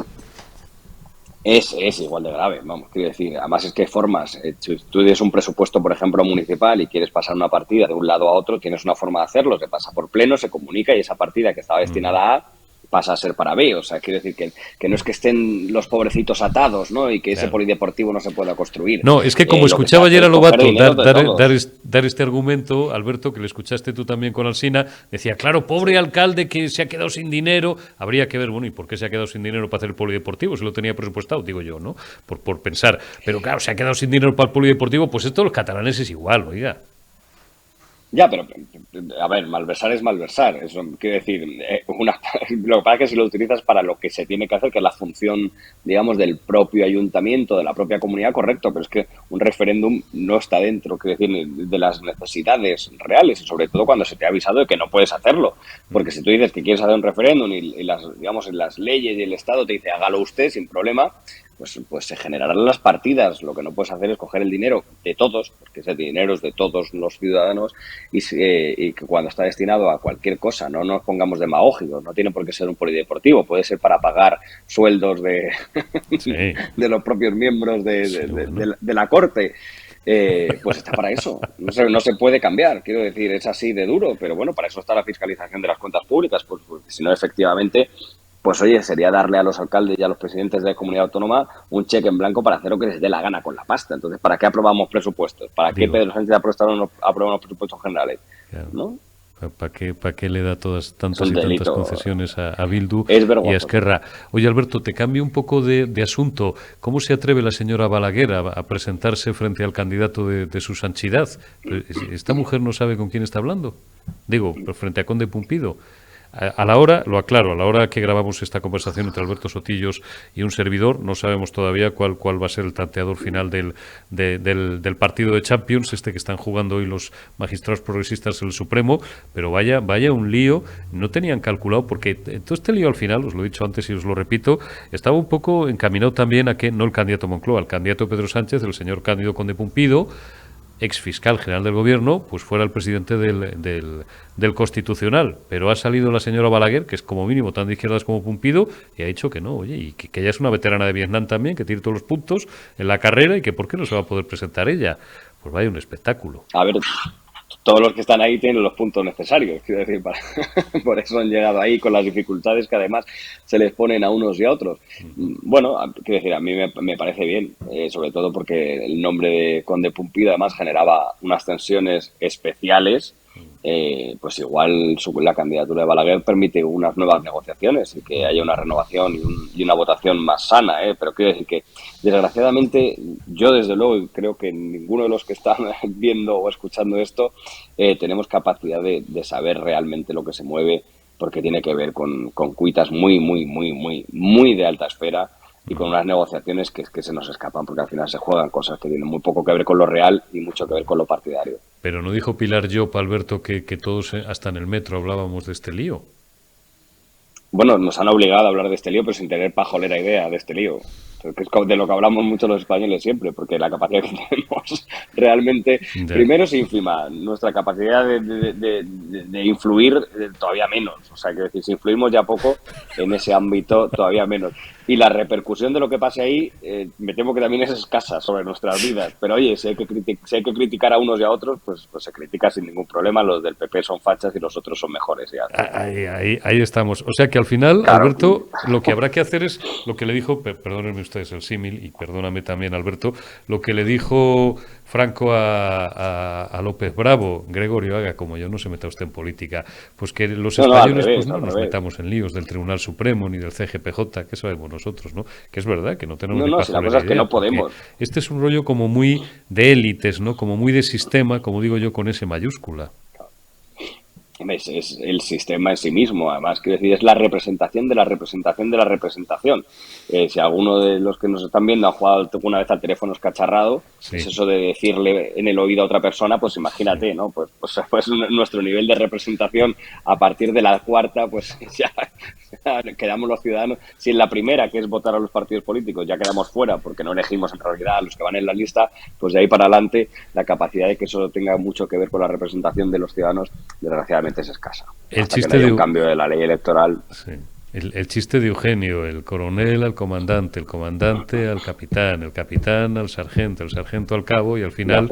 es igual de grave, vamos, quiero decir, además es que formas, si tú tienes un presupuesto, por ejemplo, municipal y quieres pasar una partida de un lado a otro, tienes una forma de hacerlo, se pasa por pleno, se comunica y esa partida que estaba destinada a pasa a ser para B, o sea, quiero decir que no es que estén los pobrecitos atados, ¿no? Y que ese polideportivo no se pueda construir. No, es que como escuchaba ayer a Lobato dar este argumento, Alberto, que le escuchaste tú también con Alsina, decía, claro, pobre alcalde que se ha quedado sin dinero, habría que ver, bueno, ¿y por qué se ha quedado sin dinero para hacer el polideportivo? Se lo tenía presupuestado, digo yo, ¿no? Por pensar, pero claro, se ha quedado sin dinero para el polideportivo, pues esto los catalanes es igual, oiga. Ya, pero, a ver, malversar es malversar. Eso quiere decir, lo que pasa es que si lo utilizas para lo que se tiene que hacer, que es la función, digamos, del propio ayuntamiento, de la propia comunidad, correcto, pero es que un referéndum no está dentro, quiere decir, de las necesidades reales, y sobre todo cuando se te ha avisado de que no puedes hacerlo. Porque si tú dices que quieres hacer un referéndum y las leyes y el Estado te dice hágalo usted sin problema, pues se generarán las partidas. Lo que no puedes hacer es coger el dinero de todos, porque ese dinero es de todos los ciudadanos y que cuando está destinado a cualquier cosa, no nos pongamos demagógicos, no tiene por qué ser un polideportivo, puede ser para pagar sueldos de los propios miembros de la Corte. Pues está para eso, no se puede cambiar, quiero decir, es así de duro, pero bueno, para eso está la fiscalización de las cuentas públicas, pues si no, efectivamente, pues oye, sería darle a los alcaldes y a los presidentes de la comunidad autónoma un cheque en blanco para hacer lo que les dé la gana con la pasta. Entonces, ¿para qué aprobamos presupuestos? ¿Para qué Pedro Sánchez aprueba unos presupuestos generales? Claro. ¿No? ¿Para qué le da tantas y tantas concesiones a Bildu y a Esquerra? Oye, Alberto, te cambio un poco de asunto. ¿Cómo se atreve la señora Balaguer a presentarse frente al candidato de su sanchidad? ¿Esta mujer no sabe con quién está hablando? Digo, frente a Conde Pumpido. A la hora, lo aclaro, a la hora que grabamos esta conversación entre Alberto Sotillos y un servidor, no sabemos todavía cuál va a ser el tanteador final del partido de Champions, que están jugando hoy los magistrados progresistas en el Supremo, pero vaya un lío, no tenían calculado, porque todo este lío al final, os lo he dicho antes y os lo repito, estaba un poco encaminado también a que, no el candidato Moncloa, el candidato Pedro Sánchez, el señor Cándido Conde Pumpido, ex fiscal general del gobierno, pues fuera el presidente del Constitucional. Pero ha salido la señora Balaguer, que es como mínimo tan de izquierdas como Pumpido, y ha dicho que no, oye, y que ella es una veterana de Vietnam también, que tiene todos los puntos en la carrera y que ¿por qué no se va a poder presentar ella? Pues vaya un espectáculo. A ver, todos los que están ahí tienen los puntos necesarios, quiero decir, por eso han llegado ahí con las dificultades que además se les ponen a unos y a otros. Bueno, quiero decir, a mí me parece bien, sobre todo porque el nombre de Conde Pumpido además generaba unas tensiones especiales. Pues igual la candidatura de Balaguer permite unas nuevas negociaciones y que haya una renovación y una votación más sana, pero quiero decir que desgraciadamente yo desde luego creo que ninguno de los que están viendo o escuchando esto tenemos capacidad de saber realmente lo que se mueve, porque tiene que ver con cuitas muy de alta esfera y con unas negociaciones que se nos escapan, porque al final se juegan cosas que tienen muy poco que ver con lo real y mucho que ver con lo partidario. Pero ¿no dijo Pilar Llop, Alberto, que todos, hasta en el metro, hablábamos de este lío? Bueno, nos han obligado a hablar de este lío, pero sin tener pajolera idea de este lío. Que es de lo que hablamos mucho los españoles siempre, porque la capacidad que tenemos realmente, primero es ínfima, nuestra capacidad de influir todavía menos, o sea, que decir, si influimos ya poco en ese ámbito, todavía menos. Y la repercusión de lo que pase ahí, me temo que también es escasa sobre nuestras vidas, pero oye, si hay que criticar a unos y a otros, pues se critica sin ningún problema, los del PP son fachas y los otros son mejores. Ya. Ahí estamos, o sea que al final, claro, Alberto, lo que habrá que hacer es lo que le dijo, perdónenme usted, usted es el símil, y perdóname también, Alberto, lo que le dijo Franco a López Bravo, Gregorio Haga, como yo, no se meta usted en política, pues que los españoles pues no nos metamos en líos del Tribunal Supremo ni del CGPJ, que sabemos nosotros, ¿no? Que es verdad, que no tenemos ni si la cosa es que no podemos. Este es un rollo como muy de élites, ¿no? Como muy de sistema, como digo yo, con S mayúscula. Es el sistema en sí mismo, además, quiero decir, es la representación de la representación de la representación. Si alguno de los que nos están viendo ha jugado alguna vez al teléfono escacharrado, sí, es eso de decirle en el oído a otra persona, pues imagínate, sí, ¿no? Pues nuestro nivel de representación a partir de la cuarta, pues ya quedamos los ciudadanos. Si en la primera, que es votar a los partidos políticos, ya quedamos fuera porque no elegimos en realidad a los que van en la lista, pues de ahí para adelante la capacidad de que eso tenga mucho que ver con la representación de los ciudadanos, desgraciadamente, es escasa. El hasta chiste que no haya de un cambio de la ley electoral. Sí. El chiste de Eugenio, el coronel al comandante, el comandante al capitán, el capitán al sargento, el sargento al cabo, y al final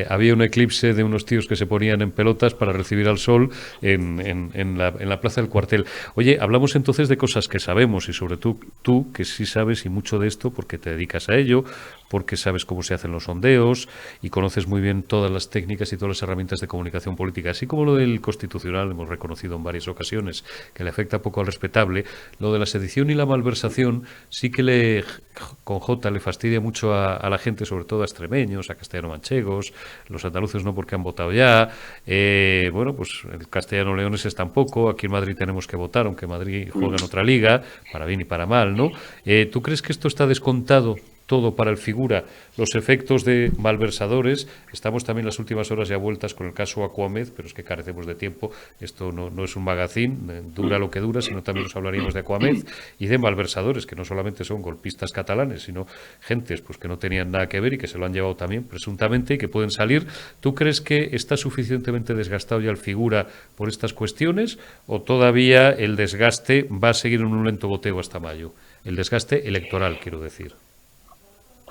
había un eclipse de unos tíos que se ponían en pelotas para recibir al sol en la plaza del cuartel. Oye, hablamos entonces de cosas que sabemos, y sobre todo tú, que sí sabes y mucho de esto porque te dedicas a ello, porque sabes cómo se hacen los sondeos y conoces muy bien todas las técnicas y todas las herramientas de comunicación política, así como lo del Constitucional, hemos reconocido en varias ocasiones que le afecta poco al respetable. Lo de la sedición y la malversación sí que con J le fastidia mucho a la gente, sobre todo a extremeños, a castellano-manchegos, los andaluces no porque han votado ya, bueno, pues el castellano-leoneses tampoco, aquí en Madrid tenemos que votar, aunque Madrid juega en otra liga, para bien y para mal, ¿no? ¿Tú crees que esto está descontado todo para el figura, los efectos de malversadores? Estamos también las últimas horas ya vueltas con el caso Aquamed, pero es que carecemos de tiempo, esto no es un magazine, dura lo que dura, sino también nos hablaríamos de Aquamed y de malversadores, que no solamente son golpistas catalanes, sino gentes pues que no tenían nada que ver y que se lo han llevado también presuntamente y que pueden salir. ¿Tú crees que está suficientemente desgastado ya el figura por estas cuestiones, o todavía el desgaste va a seguir en un lento goteo hasta mayo? El desgaste electoral, quiero decir.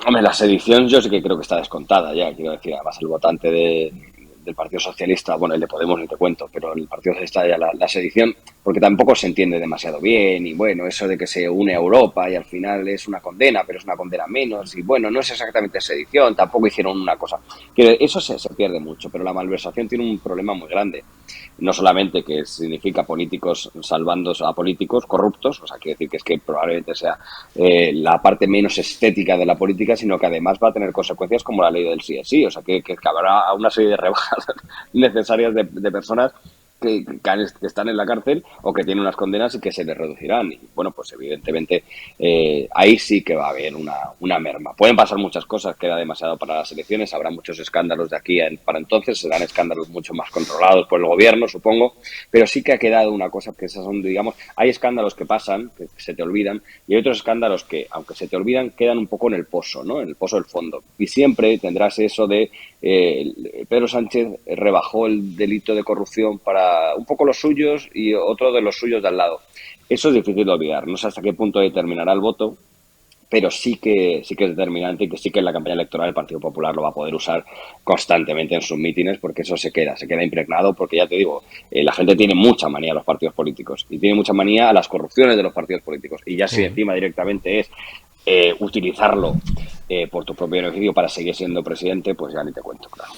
Hombre, la sedición yo sí que creo que está descontada ya, quiero decir, además el votante del Partido Socialista, bueno, el de Podemos ni te cuento, pero el Partido Socialista ya la sedición, porque tampoco se entiende demasiado bien, y bueno, eso de que se une a Europa y al final es una condena, pero es una condena menos, y bueno, no es exactamente sedición, tampoco hicieron una cosa. Eso se pierde mucho, pero la malversación tiene un problema muy grande. No solamente que significa políticos salvando a políticos corruptos, o sea, quiere decir que es que probablemente sea la parte menos estética de la política, sino que además va a tener consecuencias como la ley del sí es sí, o sea, que habrá una serie de rebajas necesarias de personas que están en la cárcel o que tienen unas condenas y que se les reducirán. Y bueno, pues evidentemente ahí sí que va a haber una merma. Pueden pasar muchas cosas, queda demasiado para las elecciones, habrá muchos escándalos de aquí para entonces, serán escándalos mucho más controlados por el gobierno, supongo, pero sí que ha quedado una cosa que esas son, digamos, hay escándalos que pasan, que se te olvidan, y hay otros escándalos que, aunque se te olvidan, quedan un poco en el pozo, ¿no? En el pozo del fondo. Y siempre tendrás eso de Pedro Sánchez rebajó el delito de corrupción para un poco los suyos y otro de los suyos de al lado. Eso es difícil de olvidar. No sé hasta qué punto determinará el voto, pero sí que es determinante, y que sí que en la campaña electoral el Partido Popular lo va a poder usar constantemente en sus mítines, porque eso se queda impregnado, porque ya te digo, la gente tiene mucha manía a los partidos políticos y tiene mucha manía a las corrupciones de los partidos políticos, y ya si encima directamente es utilizarlo por tu propio beneficio para seguir siendo presidente, pues ya ni te cuento, claro.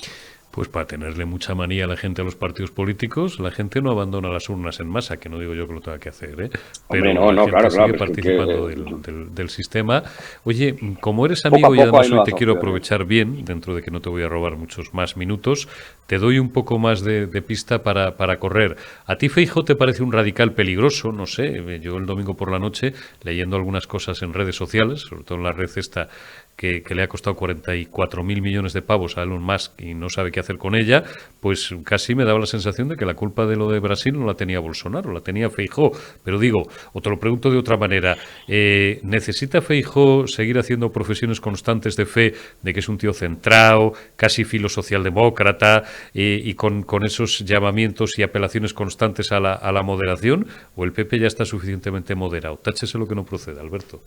Pues para tenerle mucha manía a la gente, a los partidos políticos, la gente no abandona las urnas en masa, que no digo yo que lo tenga que hacer, ¿eh? Pero hombre, la gente sigue participando del sistema. Oye, como eres amigo y además hoy te quiero aprovechar bien, dentro de que no te voy a robar muchos más minutos, te doy un poco más de pista para correr. ¿A ti Feijóo te parece un radical peligroso? No sé, yo el domingo por la noche, leyendo algunas cosas en redes sociales, sobre todo en la red esta, que le ha costado 44.000 millones de pavos a Elon Musk y no sabe qué hacer con ella, pues casi me daba la sensación de que la culpa de lo de Brasil no la tenía Bolsonaro, la tenía Feijóo. Pero digo, o te lo pregunto de otra manera, ¿necesita Feijóo seguir haciendo profesiones constantes de fe de que es un tío centrado, casi filosocialdemócrata, y con esos llamamientos y apelaciones constantes a la moderación? ¿O el PP ya está suficientemente moderado? Táchese lo que no proceda, Alberto.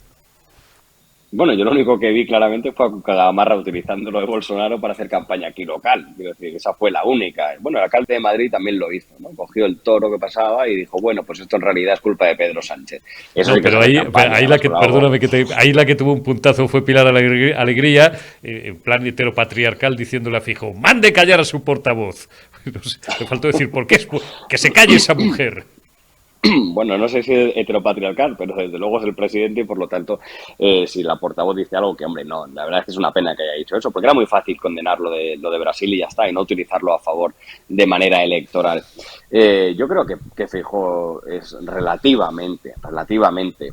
Bueno, yo lo único que vi claramente fue a Gamarra utilizando lo de Bolsonaro para hacer campaña aquí local. Quiero decir, esa fue la única. Bueno, el alcalde de Madrid también lo hizo, ¿no? Cogió el toro que pasaba y dijo, bueno, pues esto en realidad es culpa de Pedro Sánchez. Eso no, sí que pero ahí la que, perdóname, ahí la que tuvo un puntazo fue Pilar Alegría, en plan heteropatriarcal, diciéndole a Feijóo, mande callar a su portavoz. No sé, me faltó decir, ¿por qué? Que se calle esa mujer. Bueno, no sé si es heteropatriarcal, pero desde luego es el presidente y por lo tanto, si la portavoz dice algo que, hombre, no, la verdad es que es una pena que haya dicho eso, porque era muy fácil condenar lo de Brasil y ya está, y no utilizarlo a favor de manera electoral. Yo creo que Feijóo es relativamente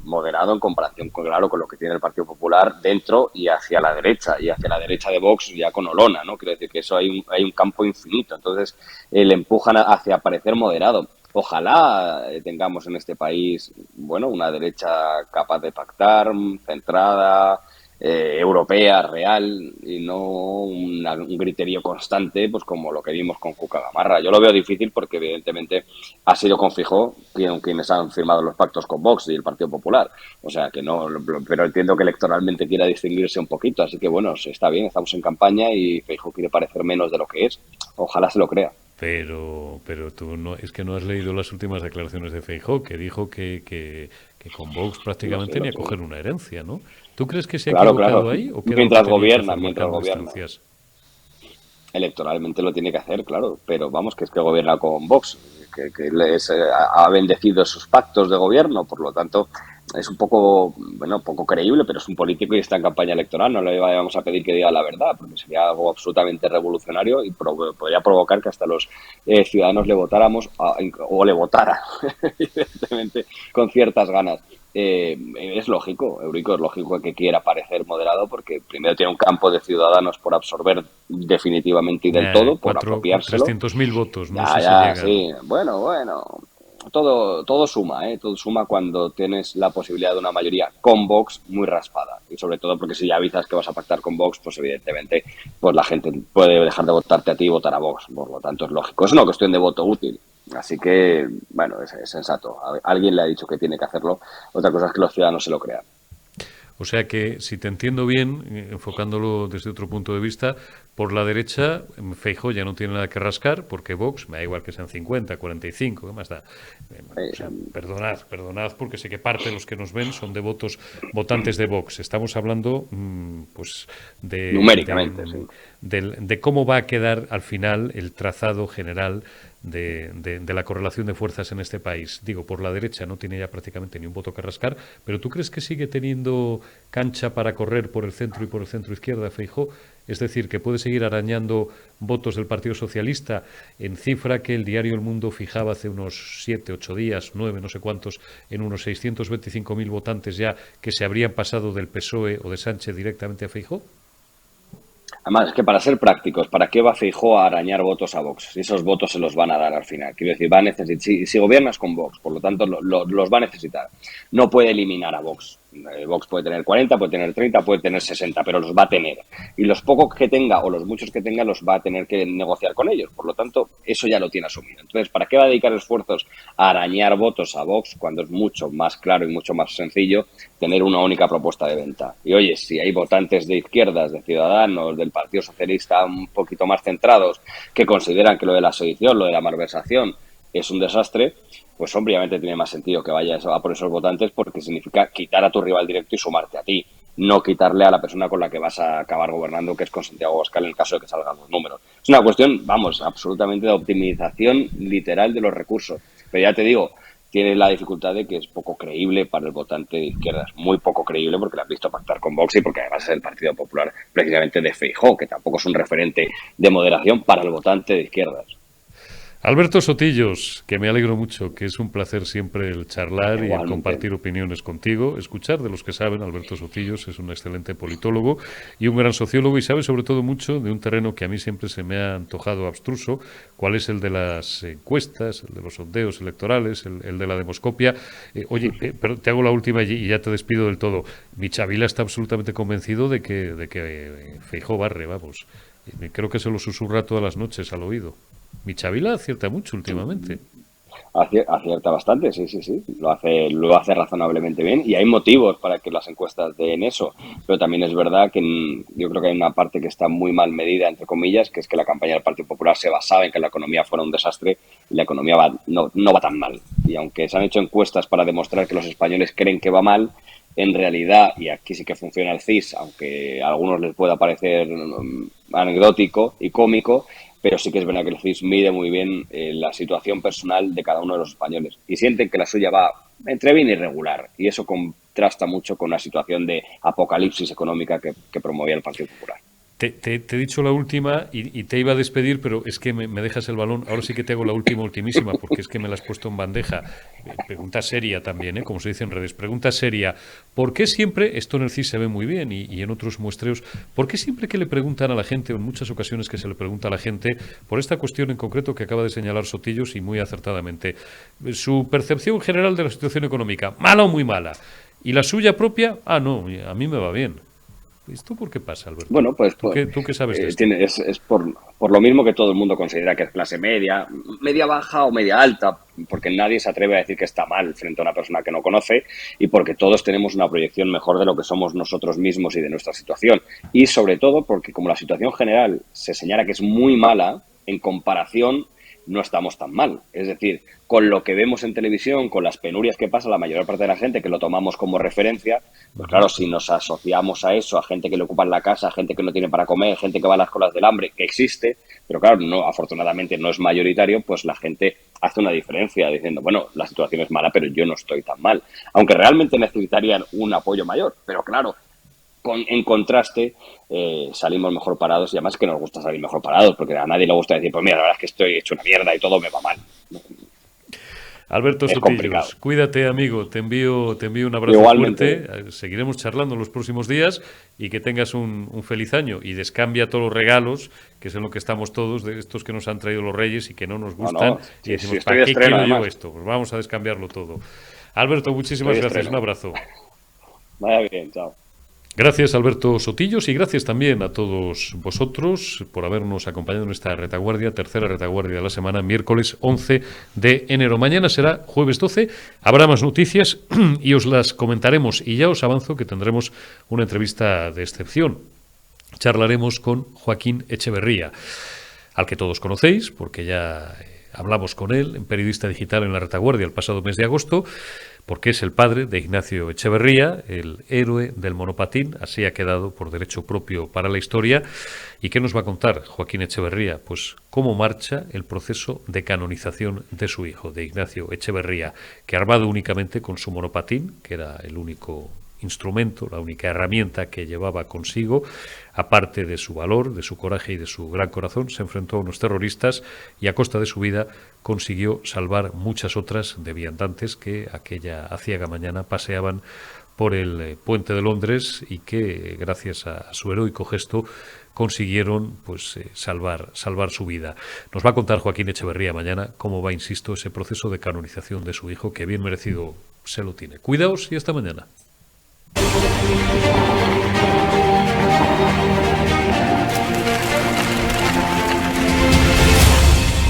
moderado en comparación con lo que tiene el Partido Popular dentro y hacia la derecha de Vox ya con Olona, ¿no? Quiero decir que eso hay un campo infinito, entonces le empujan hacia parecer moderado. Ojalá tengamos en este país, bueno, una derecha capaz de pactar, centrada, europea, real, y no un criterio constante, pues como lo que vimos con Cuca Gamarra. Yo lo veo difícil porque evidentemente ha sido con Feijóo quienes han firmado los pactos con Vox y el Partido Popular. O sea que no, pero entiendo que electoralmente quiera distinguirse un poquito, así que bueno, está bien, estamos en campaña y Feijóo quiere parecer menos de lo que es. Ojalá se lo crea. Pero tú no, es que no has leído las últimas declaraciones de Feijóo, que dijo que con Vox prácticamente ni a coger una herencia, ¿no? ¿Tú crees que se ha equivocado ahí? ¿O mientras gobierna. Electoralmente lo tiene que hacer, claro, pero vamos, que es que gobierna con Vox, que ha bendecido sus pactos de gobierno, por lo tanto es un poco, bueno, poco creíble, pero es un político y está en campaña electoral, no le vayamos a pedir que diga la verdad, porque sería algo absolutamente revolucionario y podría provocar que hasta los ciudadanos le votáramos o le votaran, evidentemente, con ciertas ganas. Es lógico, Eurico, es lógico que quiera parecer moderado porque primero tiene un campo de ciudadanos por absorber definitivamente y del todo, por apropiárselo. 300.000 votos, no sé si llegan. Sí, bueno, todo suma, todo suma cuando tienes la posibilidad de una mayoría con Vox muy raspada y sobre todo porque si ya avisas que vas a pactar con Vox, pues evidentemente pues la gente puede dejar de votarte a ti y votar a Vox, por lo tanto es lógico, es una cuestión de voto útil. Así que, bueno, es sensato. Alguien le ha dicho que tiene que hacerlo. Otra cosa es que los ciudadanos se lo crean. O sea que, si te entiendo bien, enfocándolo desde otro punto de vista, por la derecha, Feijóo ya no tiene nada que rascar, porque Vox, me da igual que sean 50, 45, ¿qué más da? O sea, perdonad, porque sé que parte de los que nos ven son de votantes de Vox. Estamos hablando, pues, numéricamente, sí. de cómo va a quedar al final el trazado general de la correlación de fuerzas en este país. Digo, por la derecha no tiene ya prácticamente ni un voto que rascar, pero ¿tú crees que sigue teniendo cancha para correr por el centro y por el centro izquierda, Feijóo? Es decir, que puede seguir arañando votos del Partido Socialista en cifra que el diario El Mundo fijaba hace unos 7, 8 días, 9, no sé cuántos, en unos 625.000 votantes ya que se habrían pasado del PSOE o de Sánchez directamente a Feijóo. Además, es que para ser prácticos, ¿para qué va Feijóo a arañar votos a Vox? Si esos votos se los van a dar al final. Quiero decir, va a necesitar, si gobiernas con Vox, por lo tanto, los va a necesitar. No puede eliminar a Vox. Vox puede tener 40, puede tener 30, puede tener 60, pero los va a tener. Y los pocos que tenga o los muchos que tenga los va a tener que negociar con ellos. Por lo tanto, eso ya lo tiene asumido. Entonces, ¿para qué va a dedicar esfuerzos a arañar votos a Vox cuando es mucho más claro y mucho más sencillo tener una única propuesta de venta? Y oye, si hay votantes de izquierdas, de Ciudadanos, del Partido Socialista un poquito más centrados que consideran que lo de la sedición, lo de la malversación es un desastre, pues obviamente tiene más sentido que vayas a por esos votantes porque significa quitar a tu rival directo y sumarte a ti, no quitarle a la persona con la que vas a acabar gobernando, que es con Santiago Abascal en el caso de que salgan los números. Es una cuestión, vamos, absolutamente de optimización literal de los recursos. Pero ya te digo, tiene la dificultad de que es poco creíble para el votante de izquierdas, muy poco creíble porque le has visto pactar con Vox y porque además es el Partido Popular precisamente de Feijóo, que tampoco es un referente de moderación para el votante de izquierdas. Alberto Sotillos, que me alegro mucho, que es un placer siempre el charlar Igualmente. Y el compartir opiniones contigo, escuchar de los que saben. Alberto Sotillos es un excelente politólogo y un gran sociólogo y sabe sobre todo mucho de un terreno que a mí siempre se me ha antojado abstruso, cuál es el de las encuestas, el de los sondeos electorales, el de la demoscopia. Pero te hago la última y ya te despido del todo. Michavila está absolutamente convencido de que Feijóo barre, vamos. Creo que se lo susurra todas las noches al oído. Michavila acierta mucho últimamente. Acierta bastante, sí, sí, sí. Lo hace razonablemente bien y hay motivos para que las encuestas den eso. Pero también es verdad que yo creo que hay una parte que está muy mal medida, entre comillas, que es que la campaña del Partido Popular se basaba en que la economía fuera un desastre y la economía no va tan mal. Y aunque se han hecho encuestas para demostrar que los españoles creen que va mal, en realidad, y aquí sí que funciona el CIS, aunque a algunos les pueda parecer anecdótico y cómico, pero sí que es verdad que el CIS mide muy bien la situación personal de cada uno de los españoles y sienten que la suya va entre bien y regular, y eso contrasta mucho con la situación de apocalipsis económica que promovía el Partido Popular. Te he dicho la última y te iba a despedir, pero es que me dejas el balón. Ahora sí que te hago la ultimísima, porque es que me la has puesto en bandeja. Pregunta seria también, como se dice en redes. Pregunta seria. ¿Por qué siempre, esto en el CIS se ve muy bien y en otros muestreos, por qué siempre que le preguntan a la gente, o en muchas ocasiones que se le pregunta a la gente, por esta cuestión en concreto que acaba de señalar Sotillos y muy acertadamente, su percepción general de la situación económica, mala o muy mala, y la suya propia, no, a mí me va bien? ¿Esto por qué pasa, Alberto? Bueno, pues ¿Tú qué sabes de esto? Es por lo mismo que todo el mundo considera que es clase media, media baja o media alta, porque nadie se atreve a decir que está mal frente a una persona que no conoce y porque todos tenemos una proyección mejor de lo que somos nosotros mismos y de nuestra situación. Y sobre todo porque como la situación general se señala que es muy mala, en comparación no estamos tan mal. Es decir, con lo que vemos en televisión, con las penurias que pasa la mayor parte de la gente, que lo tomamos como referencia, pues claro, si nos asociamos a eso, a gente que le ocupa la casa, a gente que no tiene para comer, gente que va a las colas del hambre, que existe, pero claro, no, afortunadamente no es mayoritario, pues la gente hace una diferencia diciendo, bueno, la situación es mala, pero yo no estoy tan mal. Aunque realmente necesitarían un apoyo mayor, pero claro, en contraste, salimos mejor parados y además que nos gusta salir mejor parados, porque a nadie le gusta decir, pues mira, la verdad es que estoy hecho una mierda y todo me va mal. Alberto Sotillos, cuídate, amigo, te envío un abrazo fuerte, seguiremos charlando en los próximos días y que tengas un feliz año y descambia todos los regalos, que es en lo que estamos todos, de estos que nos han traído los Reyes y que no nos gustan, y decimos, ¿para qué quiero yo esto? Pues vamos a descambiarlo todo. Alberto, muchísimas gracias, un abrazo. Vaya bien, chao. Gracias, Alberto Sotillos, y gracias también a todos vosotros por habernos acompañado en esta retaguardia, tercera retaguardia de la semana, miércoles 11 de enero. Mañana será jueves 12, habrá más noticias y os las comentaremos, y ya os avanzo que tendremos una entrevista de excepción. Charlaremos con Joaquín Echeverría, al que todos conocéis, porque ya hablamos con él, en Periodista Digital en la retaguardia el pasado mes de agosto, porque es el padre de Ignacio Echeverría, el héroe del monopatín, así ha quedado por derecho propio para la historia. ¿Y qué nos va a contar Joaquín Echeverría? Pues cómo marcha el proceso de canonización de su hijo, de Ignacio Echeverría, que armado únicamente con su monopatín, que era el único instrumento, la única herramienta que llevaba consigo, aparte de su valor, de su coraje y de su gran corazón, se enfrentó a unos terroristas y a costa de su vida consiguió salvar muchas otras de viandantes que aquella aciaga mañana paseaban por el puente de Londres y que gracias a su heroico gesto consiguieron salvar su vida. Nos va a contar Joaquín Echeverría mañana cómo va, insisto, ese proceso de canonización de su hijo, que bien merecido se lo tiene. Cuidaos y hasta mañana.